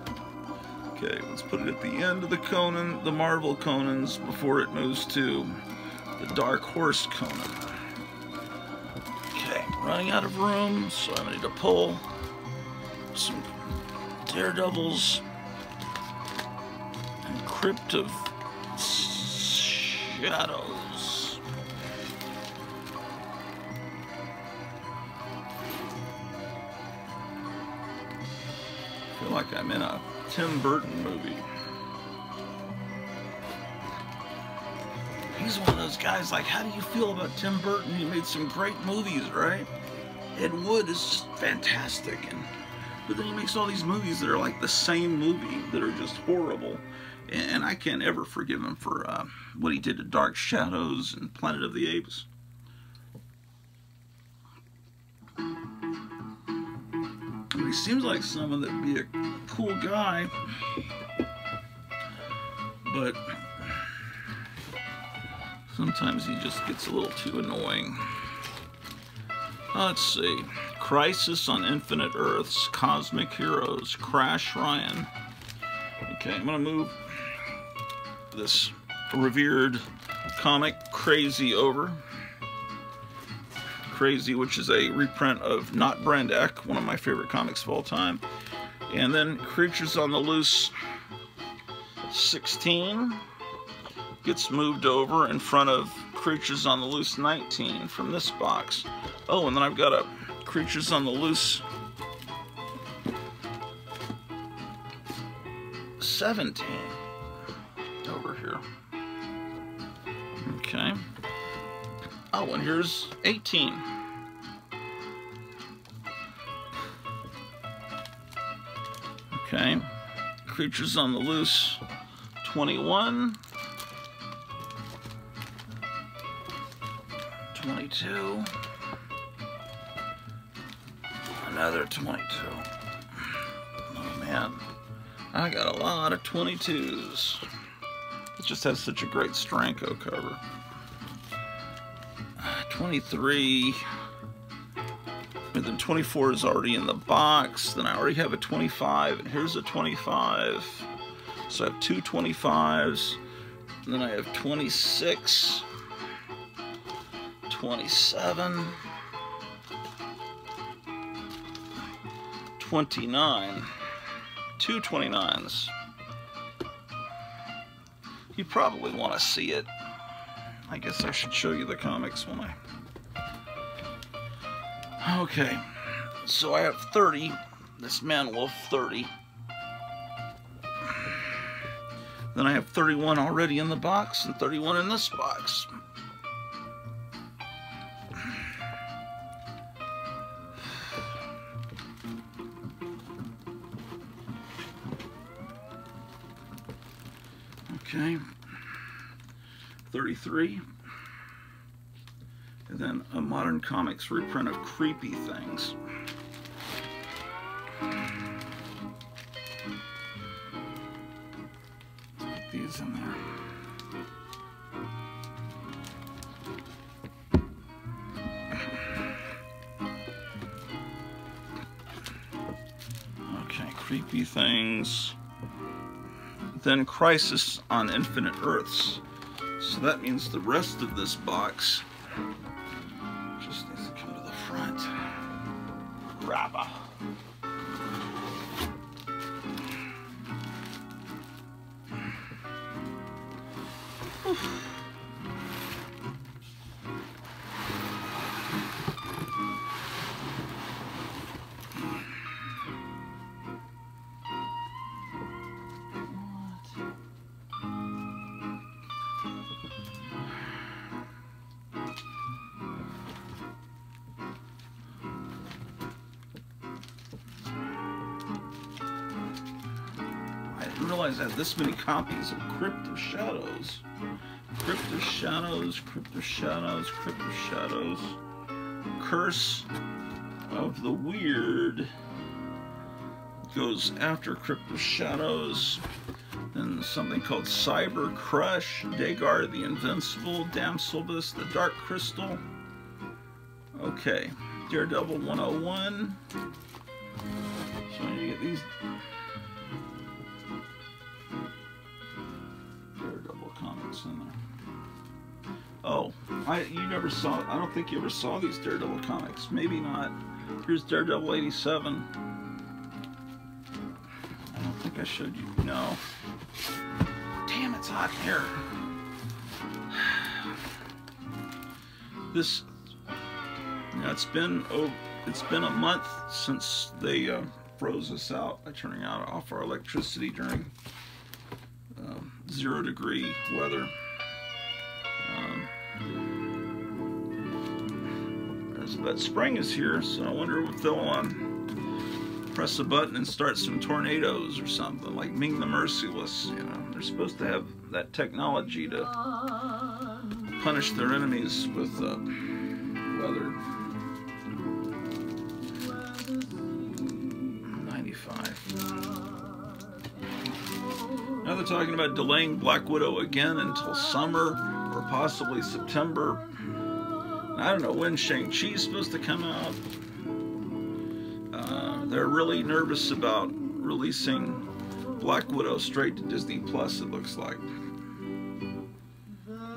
Speaker 1: Okay, let's put it at the end of the Conan, the Marvel Conans, before it moves to the Dark Horse Conan. Okay, running out of room, so I'm gonna need to pull some Daredevils and Crypt of Shadows. I feel like I'm in a Tim Burton movie. He's one of those guys, like, how do you feel about Tim Burton? He made some great movies, right? Ed Wood is just fantastic, but then he makes all these movies that are like the same movie, that are just horrible. And I can't ever forgive him for what he did to Dark Shadows and Planet of the Apes. He seems like someone that'd be a cool guy, but sometimes he just gets a little too annoying. Let's see. Crisis on Infinite Earths, Cosmic Heroes, Crash Ryan. Okay, I'm gonna move this revered comic Crazy over. Crazy, which is a reprint of Not Brand Eck, one of my favorite comics of all time. And then Creatures on the Loose 16 gets moved over in front of Creatures on the Loose 19 from this box. Oh, and then I've got a Creatures on the Loose 17. over here. Okay. Oh, and here's 18. Okay. Creatures on the Loose, 21. 22. Another 22. Oh man, I got a lot of 22s. It just has such a great Stranko cover. 23. And then 24 is already in the box. Then I already have a 25, and here's a 25. So I have two 25s. And then I have 26. 27, 29, two 29s. You probably want to see it. I guess I should show you the comics when I... Okay, so I have 30, this Man-Wolf 30. Then I have 31 already in the box and 31 in this box. Okay, 33, and then a Modern Comics reprint of Creepy Things. Put these in there. Okay, Creepy Things. Then Crisis on Infinite Earths. So that means the rest of this box just needs to come to the front. Rabba. I didn't realize I had this many copies of Crypt of Shadows. Crypt of Shadows, Crypt of Shadows, Crypt of Shadows. Curse of the Weird goes after Crypt of Shadows. Then something called Cyber Crush, Dagar the Invincible, Damselbus, the Dark Crystal. Okay, Daredevil 101. So I need to get these Daredevil comics in there. Oh, you never saw, I don't think you ever saw these Daredevil comics. Maybe not. Here's Daredevil 87. I don't think I showed you. No. Damn, it's hot in here. This, it's been a month since they froze us out by turning off our electricity during 0-degree weather. But spring is here, so I wonder if they'll press a button and start some tornadoes or something, like Ming the Merciless. You know, they're supposed to have that technology to punish their enemies with weather. 95. Now they're talking about delaying Black Widow again until summer or possibly September. I don't know when Shang-Chi's supposed to come out. They're really nervous about releasing Black Widow straight to Disney Plus, it looks like.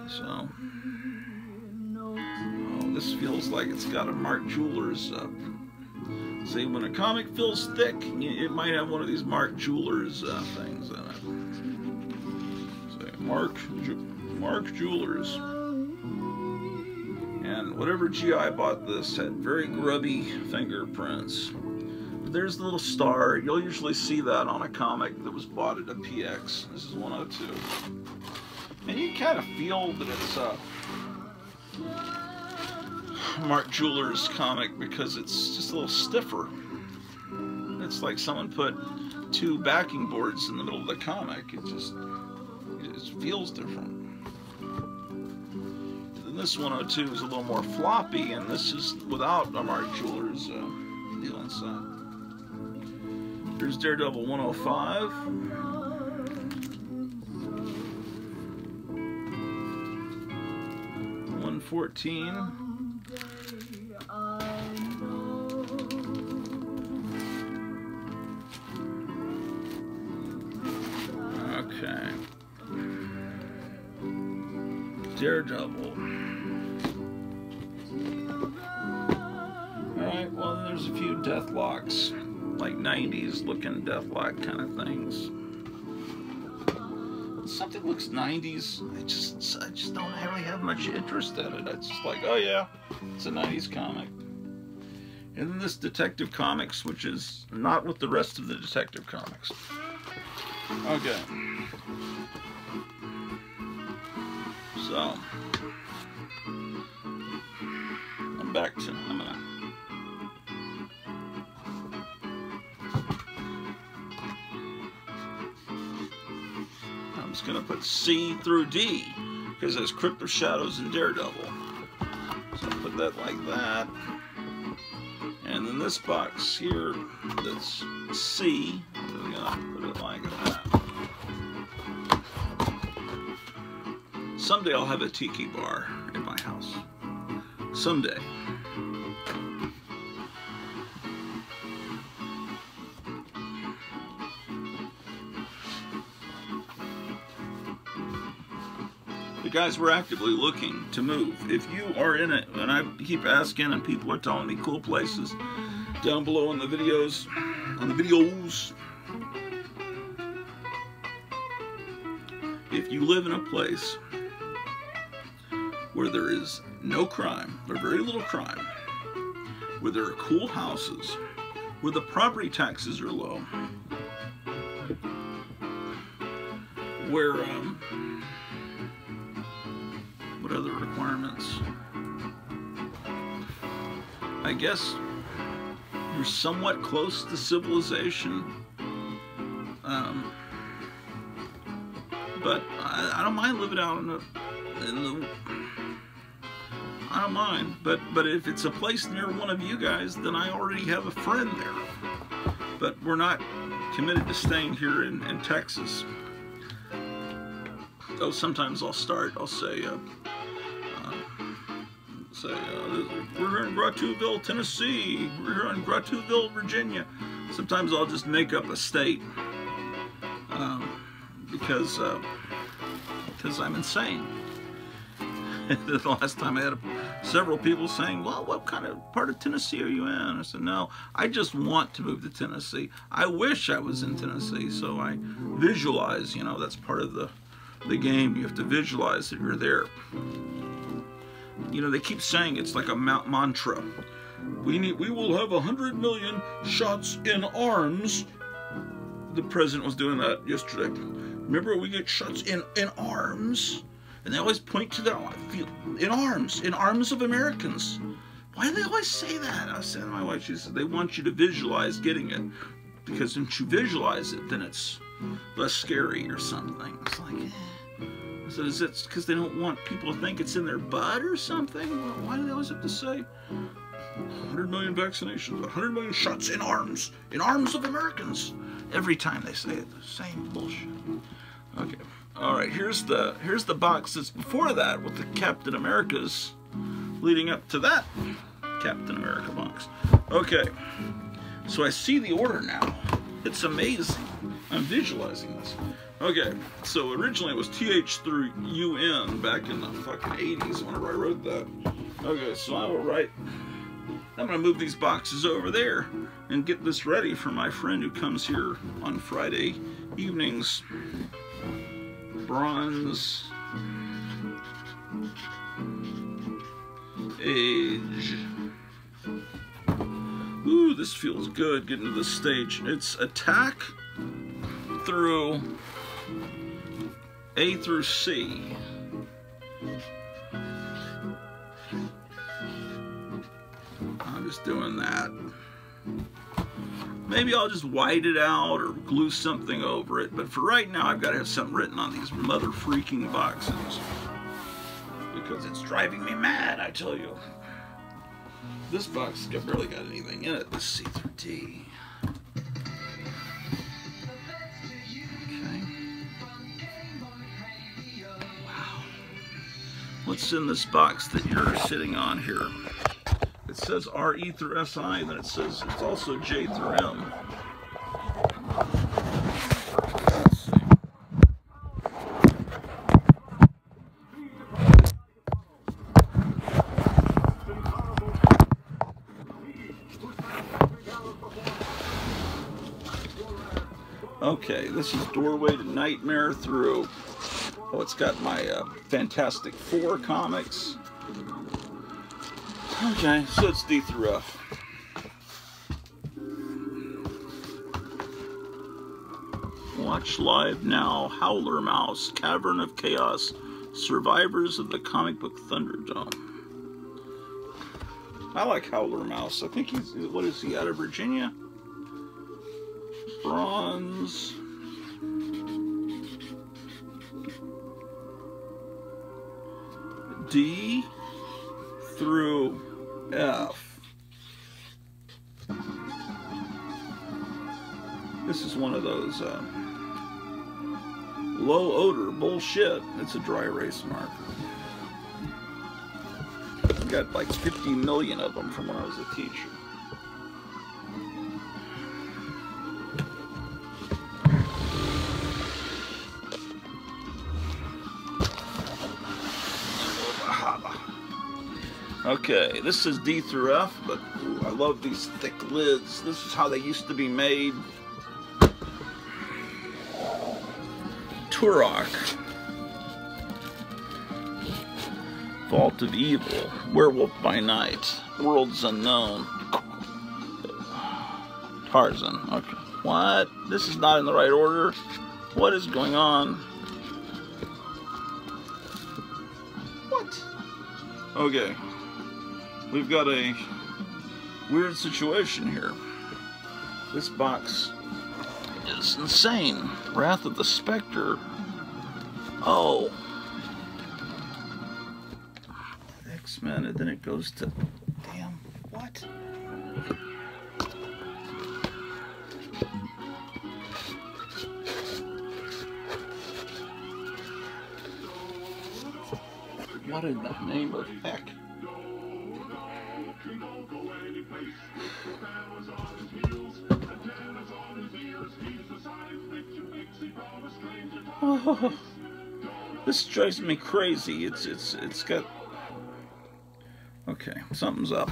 Speaker 1: So, oh, this feels like it's got a Mark Jewelers. See, when a comic feels thick, it might have one of these Mark Jewelers things in it. So, Mark Jewelers. And whatever GI bought this had very grubby fingerprints. But there's the little star. You'll usually see that on a comic that was bought at a PX. This is 102. And you kind of feel that it's Mark Jeweller's comic because it's just a little stiffer. It's like someone put 2 backing boards in the middle of the comic. It just feels different. And this 102 is a little more floppy, and this is without a Mark Jeweller's deal inside. Here's Daredevil 105. 114. Okay. Daredevil. Alright, well, there's a few Deathlocks, like 90s looking Deathlock kind of things. Something looks 90s. I just don't really have much interest in it. It's just like, oh yeah, it's a 90s comic. And then this Detective Comics, which is not with the rest of the Detective Comics. Okay. So, I'm back to, I'm just going to put C through D, because there's Crypt of Shadows and Daredevil. So I'll put that like that. And then this box here, that's C, we're going to put it like that. Someday I'll have a tiki bar in my house. Someday. The guys, we're actively looking to move. If you are in it, and I keep asking and people are telling me cool places down below in the videos, if you live in a place where there is no crime, or very little crime, where there are cool houses, where the property taxes are low, where, what other requirements? I guess you're somewhat close to civilization, but I don't mind living out in the I don't mind, but if it's a place near one of you guys, then I already have a friend there. But we're not committed to staying here in Texas. Though sometimes I'll say, we're here in Grotuville, Tennessee. We're here in Grotuville, Virginia. Sometimes I'll just make up a state because I'm insane. The last time I had several people saying, well, what kind of part of Tennessee are you in? I said, no, I just want to move to Tennessee. I wish I was in Tennessee, so I visualize, you know, that's part of the game. You have to visualize that you're there. You know, they keep saying it's like a mantra. We will have 100 million shots in arms. The president was doing that yesterday. Remember, we get shots in arms? And they always point to their in arms of Americans. Why do they always say that? I was saying to my wife, she said, they want you to visualize getting it. Because once you visualize it, then it's less scary or something. It's like, I said, is it because they don't want people to think it's in their butt or something? Well, why do they always have to say 100 million vaccinations, 100 million shots in arms of Americans? Every time they say it, the same bullshit. Okay. All right, here's the box that's before that with the Captain Americas leading up to that Captain America box. Okay, so I see the order now. It's amazing. I'm visualizing this. Okay, so originally it was TH through UN back in the fucking 80s whenever I wrote that. Okay, so I will write, I'm going to move these boxes over there and get this ready for my friend who comes here on Friday evenings. Bronze Age. Ooh, this feels good getting to this stage. It's attack through A through C. I'm just doing that. Maybe I'll just white it out or glue something over it, but for right now I've got to have something written on these mother freaking boxes. Because it's driving me mad, I tell you. This box has barely got anything in it. Let's see through D. Okay. Wow. What's in this box that you're sitting on here? It says RE through SI, then it says it's also J through M. Let's see. Okay, this is Doorway to Nightmare through. Oh, it's got my Fantastic Four comics. Okay, so it's D through F. Watch live now. Howler Mouse, Cavern of Chaos, Survivors of the Comic Book Thunderdome. I like Howler Mouse. I think he's, what is he, out of Virginia? Bronze. D through F. This is one of those low odor bullshit. It's a dry erase marker. I've got like 50 million of them from when I was a teacher. Okay, this is D through F, but ooh, I love these thick lids. This is how they used to be made. Turok. Vault of Evil. Werewolf by Night. Worlds Unknown. Tarzan. Okay. What? This is not in the right order. What is going on? What? Okay. We've got a weird situation here. This box is insane. Wrath of the Spectre. Oh. X-Men, and then it goes to... Damn, what? What in the name of heck? Oh, this drives me crazy. It's got... Okay, something's up.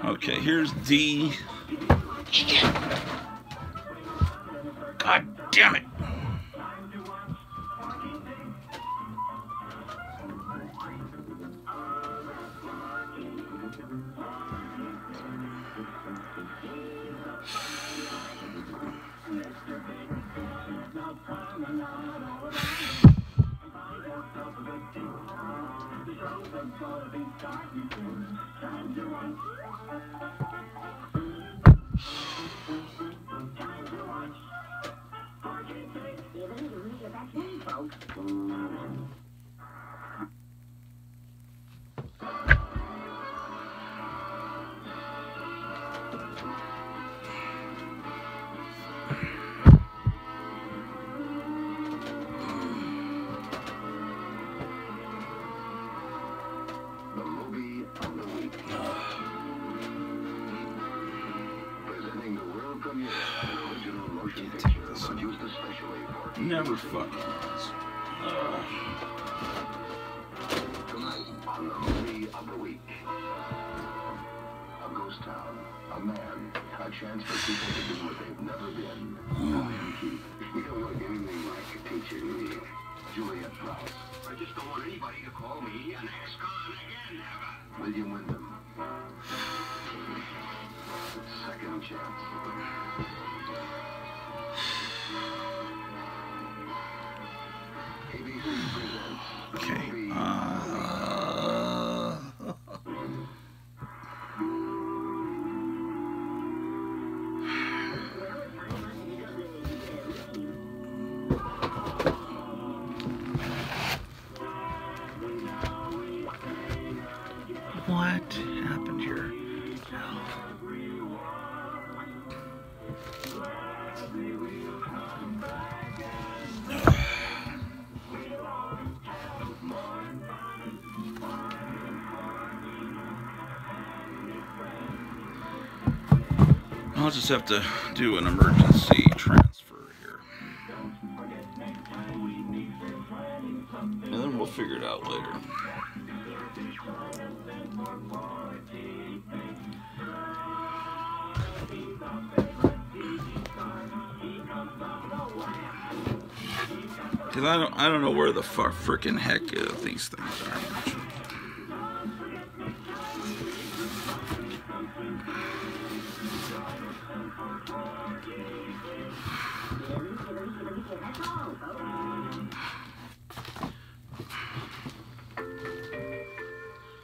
Speaker 1: Okay, here's D. God damn it. Never fucking is.
Speaker 4: Tonight on the movie of the week. A ghost town, a man, a A chance for people to be what they've never been. We don't want anything like a teacher, do we? Juliet Prowse. I just don't want anybody to call me an ex-con again, ever. William Wyndham. Second chance. ABC presents.
Speaker 1: Okay. What happened here? I'll just have to do an emergency transfer here. And then we'll figure it out later. Cause I don't know where the frickin' heck these things are.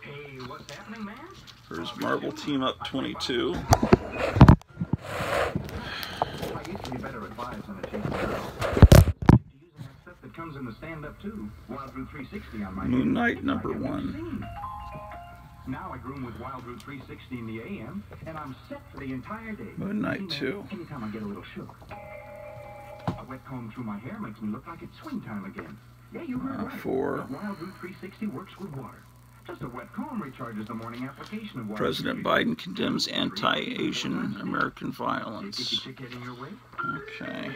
Speaker 2: Hey, what's happening, man?
Speaker 1: There's Marble Team Up 22.
Speaker 2: I used to be better at fives than a chase girl. Using that stuff that comes in the stand-up too. Wild Route 360 on my
Speaker 1: Moon Knight #1.
Speaker 2: Now I groom with Wild Route 360 in the AM, and I'm set for the entire day.
Speaker 1: Moon Knight
Speaker 2: See, man,
Speaker 1: 2.
Speaker 2: Anytime I get a little shook, a wet comb through my hair makes me look like it's swing time again. Yeah, you heard right.
Speaker 1: 4.
Speaker 2: Wild Route 360 works with water. Just a wet comb recharges the morning application of Wild
Speaker 1: President Biden condemns anti-Asian American violence.
Speaker 2: Get your ticket in your way.
Speaker 1: Okay.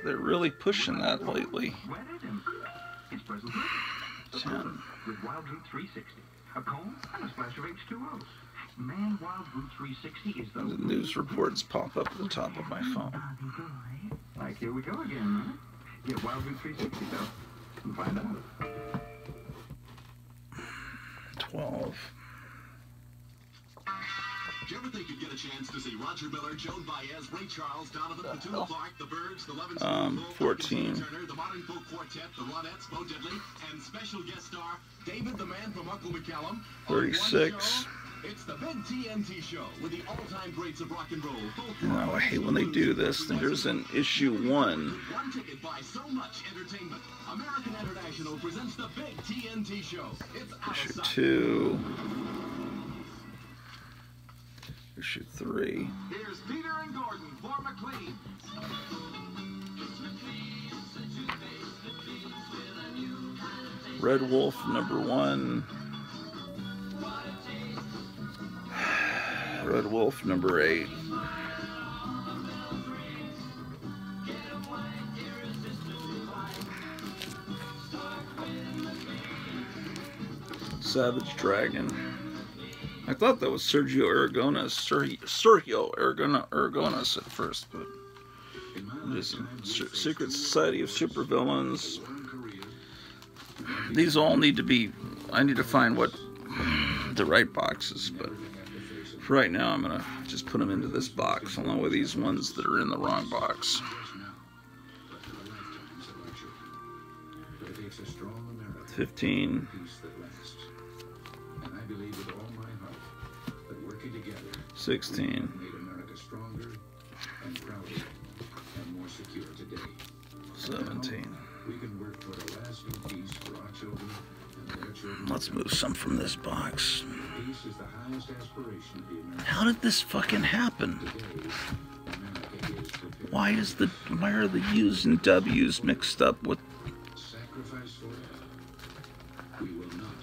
Speaker 1: They're really pushing that lately.
Speaker 2: Wet it and it's present.
Speaker 1: 10.
Speaker 2: With Wild Route 360. A comb and a splash of H2O. Man, Wild Route 360 is the
Speaker 1: News reports pop up at the top of my phone.
Speaker 2: Like, here we go again, huh? Get Wild Route 360, though, and find out.
Speaker 1: 12.
Speaker 5: Do you ever think you'd get a chance to see Roger Miller, Joan Baez, Ray Charles, Donovan, Petula Clark, the Byrds, the Levinson,
Speaker 1: 14.
Speaker 5: Turner, the Modern Folk Quartet, the Ronettes, Bo Diddley, and special guest star David the Man from Uncle McCallum.
Speaker 1: 36.
Speaker 5: It's the Big TNT Show with the all-time greats of rock and roll.
Speaker 1: No, I hate when they do this. Here's an issue 1.
Speaker 5: One ticket buys so much entertainment. American International presents the Big TNT Show. It's out of
Speaker 1: Issue
Speaker 5: sight.
Speaker 1: 2. Issue 3.
Speaker 2: Here's Peter and Gordon for McLean.
Speaker 1: Red Wolf #1. Red Wolf #8. Savage Dragon. I thought that was Sergio Aragonas at first, but just Secret Society of Supervillains. These all need to be. I need to find what the right box is, but for right now I'm gonna just put them into this box along with these ones that are in the wrong box. 15.
Speaker 4: And I believe with all my heart that working together
Speaker 1: 16.
Speaker 4: made America stronger and prouder and more secure today.
Speaker 1: 17.
Speaker 4: We can work toward a lasting peace for our children and their children.
Speaker 1: Let's move some from this box.
Speaker 4: Peace is the highest aspiration of the American.
Speaker 1: How did this fucking happen?
Speaker 4: Today, America is prepared.
Speaker 1: Why are the U's and W's mixed up with?
Speaker 4: Sacrifice for it. We will not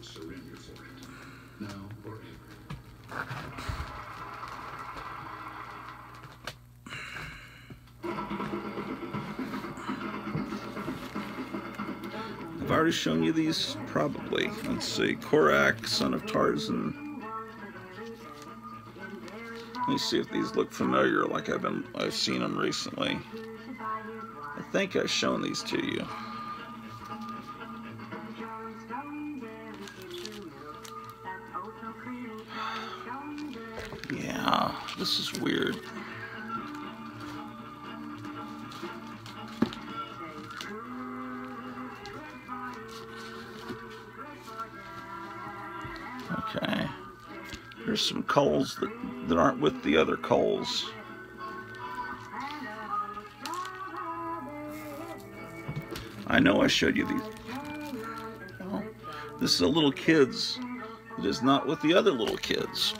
Speaker 4: surrender for it. Now or ever.
Speaker 1: I've already shown you these, probably. Let's see. Korak, son of Tarzan. Let me see if these look familiar, like I've seen them recently. I think I've shown these to you. Yeah, this is weird. Okay. There's some coals that aren't with the other coals. I know I showed you these. Oh, this is a little kid's. It is not with the other little kids.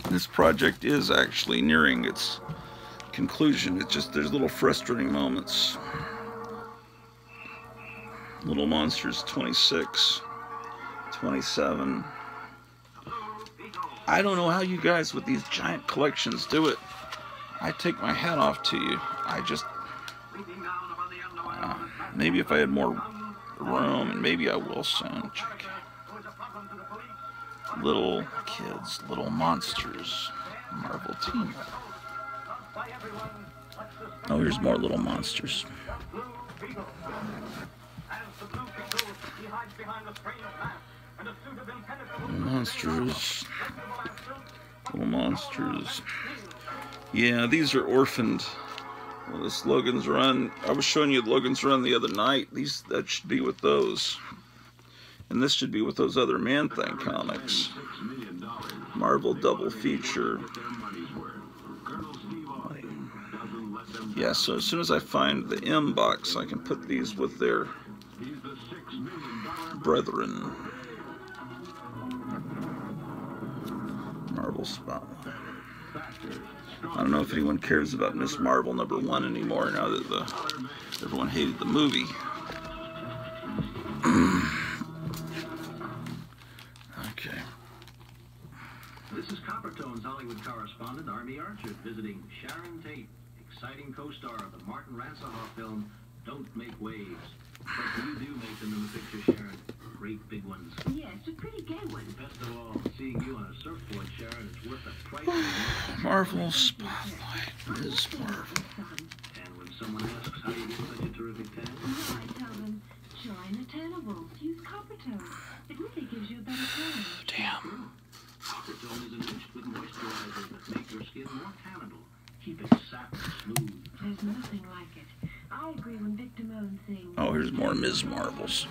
Speaker 1: This project is actually nearing its conclusion. It's just there's little frustrating moments. Little Monsters 26, 27. I don't know how you guys with these giant collections do it. I take my hat off to you. I just maybe if I had more room, and maybe I will soon. Check. Little kids, little monsters, Marvel team. Oh, here's more little monsters. Little monsters. Little monsters. Yeah, these are orphaned. Well, this Logan's Run. I was showing you Logan's Run the other night. That should be with those. And this should be with those other Man-Thing comics. Marvel double feature. Yeah, so as soon as I find the M box, I can put these with their brethren. Marvel Spotlight. I don't know if anyone cares about Miss Marvel #1 anymore now that everyone hated the movie. Okay.
Speaker 5: This is Coppertone's Hollywood correspondent, Army Archer, visiting Sharon Tate, exciting co-star of the Martin Ransohoff film, Don't Make Waves. But you do make them in the picture, Sharon. Great big ones.
Speaker 3: Yes, a pretty gay one.
Speaker 5: Best of all, seeing you on a surfboard, Sharon, it's worth the price.
Speaker 1: Marvel Spotlight. Ms. Marvel.
Speaker 5: And when someone asks how you get such a terrific tan,
Speaker 3: I tell them, join the Tannables. Use Coppertone. It really gives you a better tan.
Speaker 1: Damn.
Speaker 5: Coppertone is enriched with moisturizers that make your skin more tannable. Keep it satin smooth.
Speaker 3: There's nothing like it. I agree when Victor Moan sings.
Speaker 1: Oh, here's more Ms. Marvels.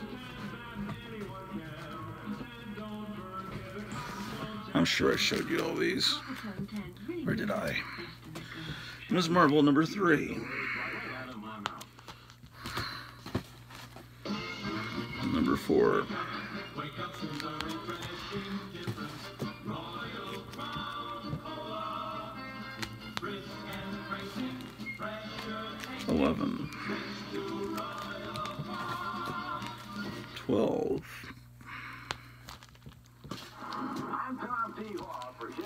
Speaker 1: I'm sure I showed you all these. Or did I? Ms. Marvel #3. #4. $11. $12.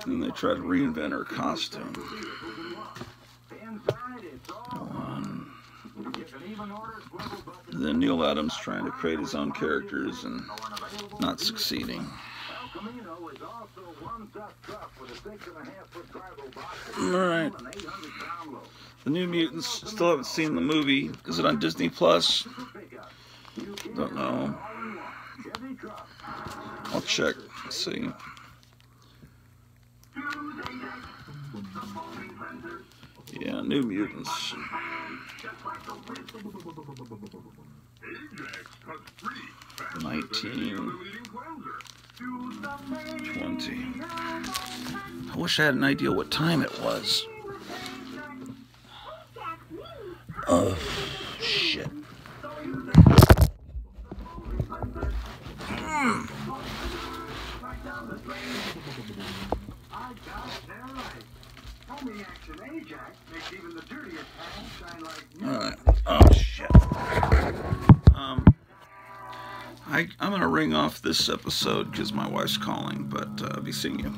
Speaker 1: And they try to reinvent her costume. 1. And then Neil Adams trying to create his own characters and not succeeding. Alright. The New Mutants, still haven't seen the movie. Is it on Disney Plus? Don't know. I'll check. Let's see. Yeah, New Mutants. 19. 20. I wish I had an idea what time it was. Oh, shit. Alright. Oh, shit. I'm gonna ring off this episode because my wife's calling, but I'll be seeing you.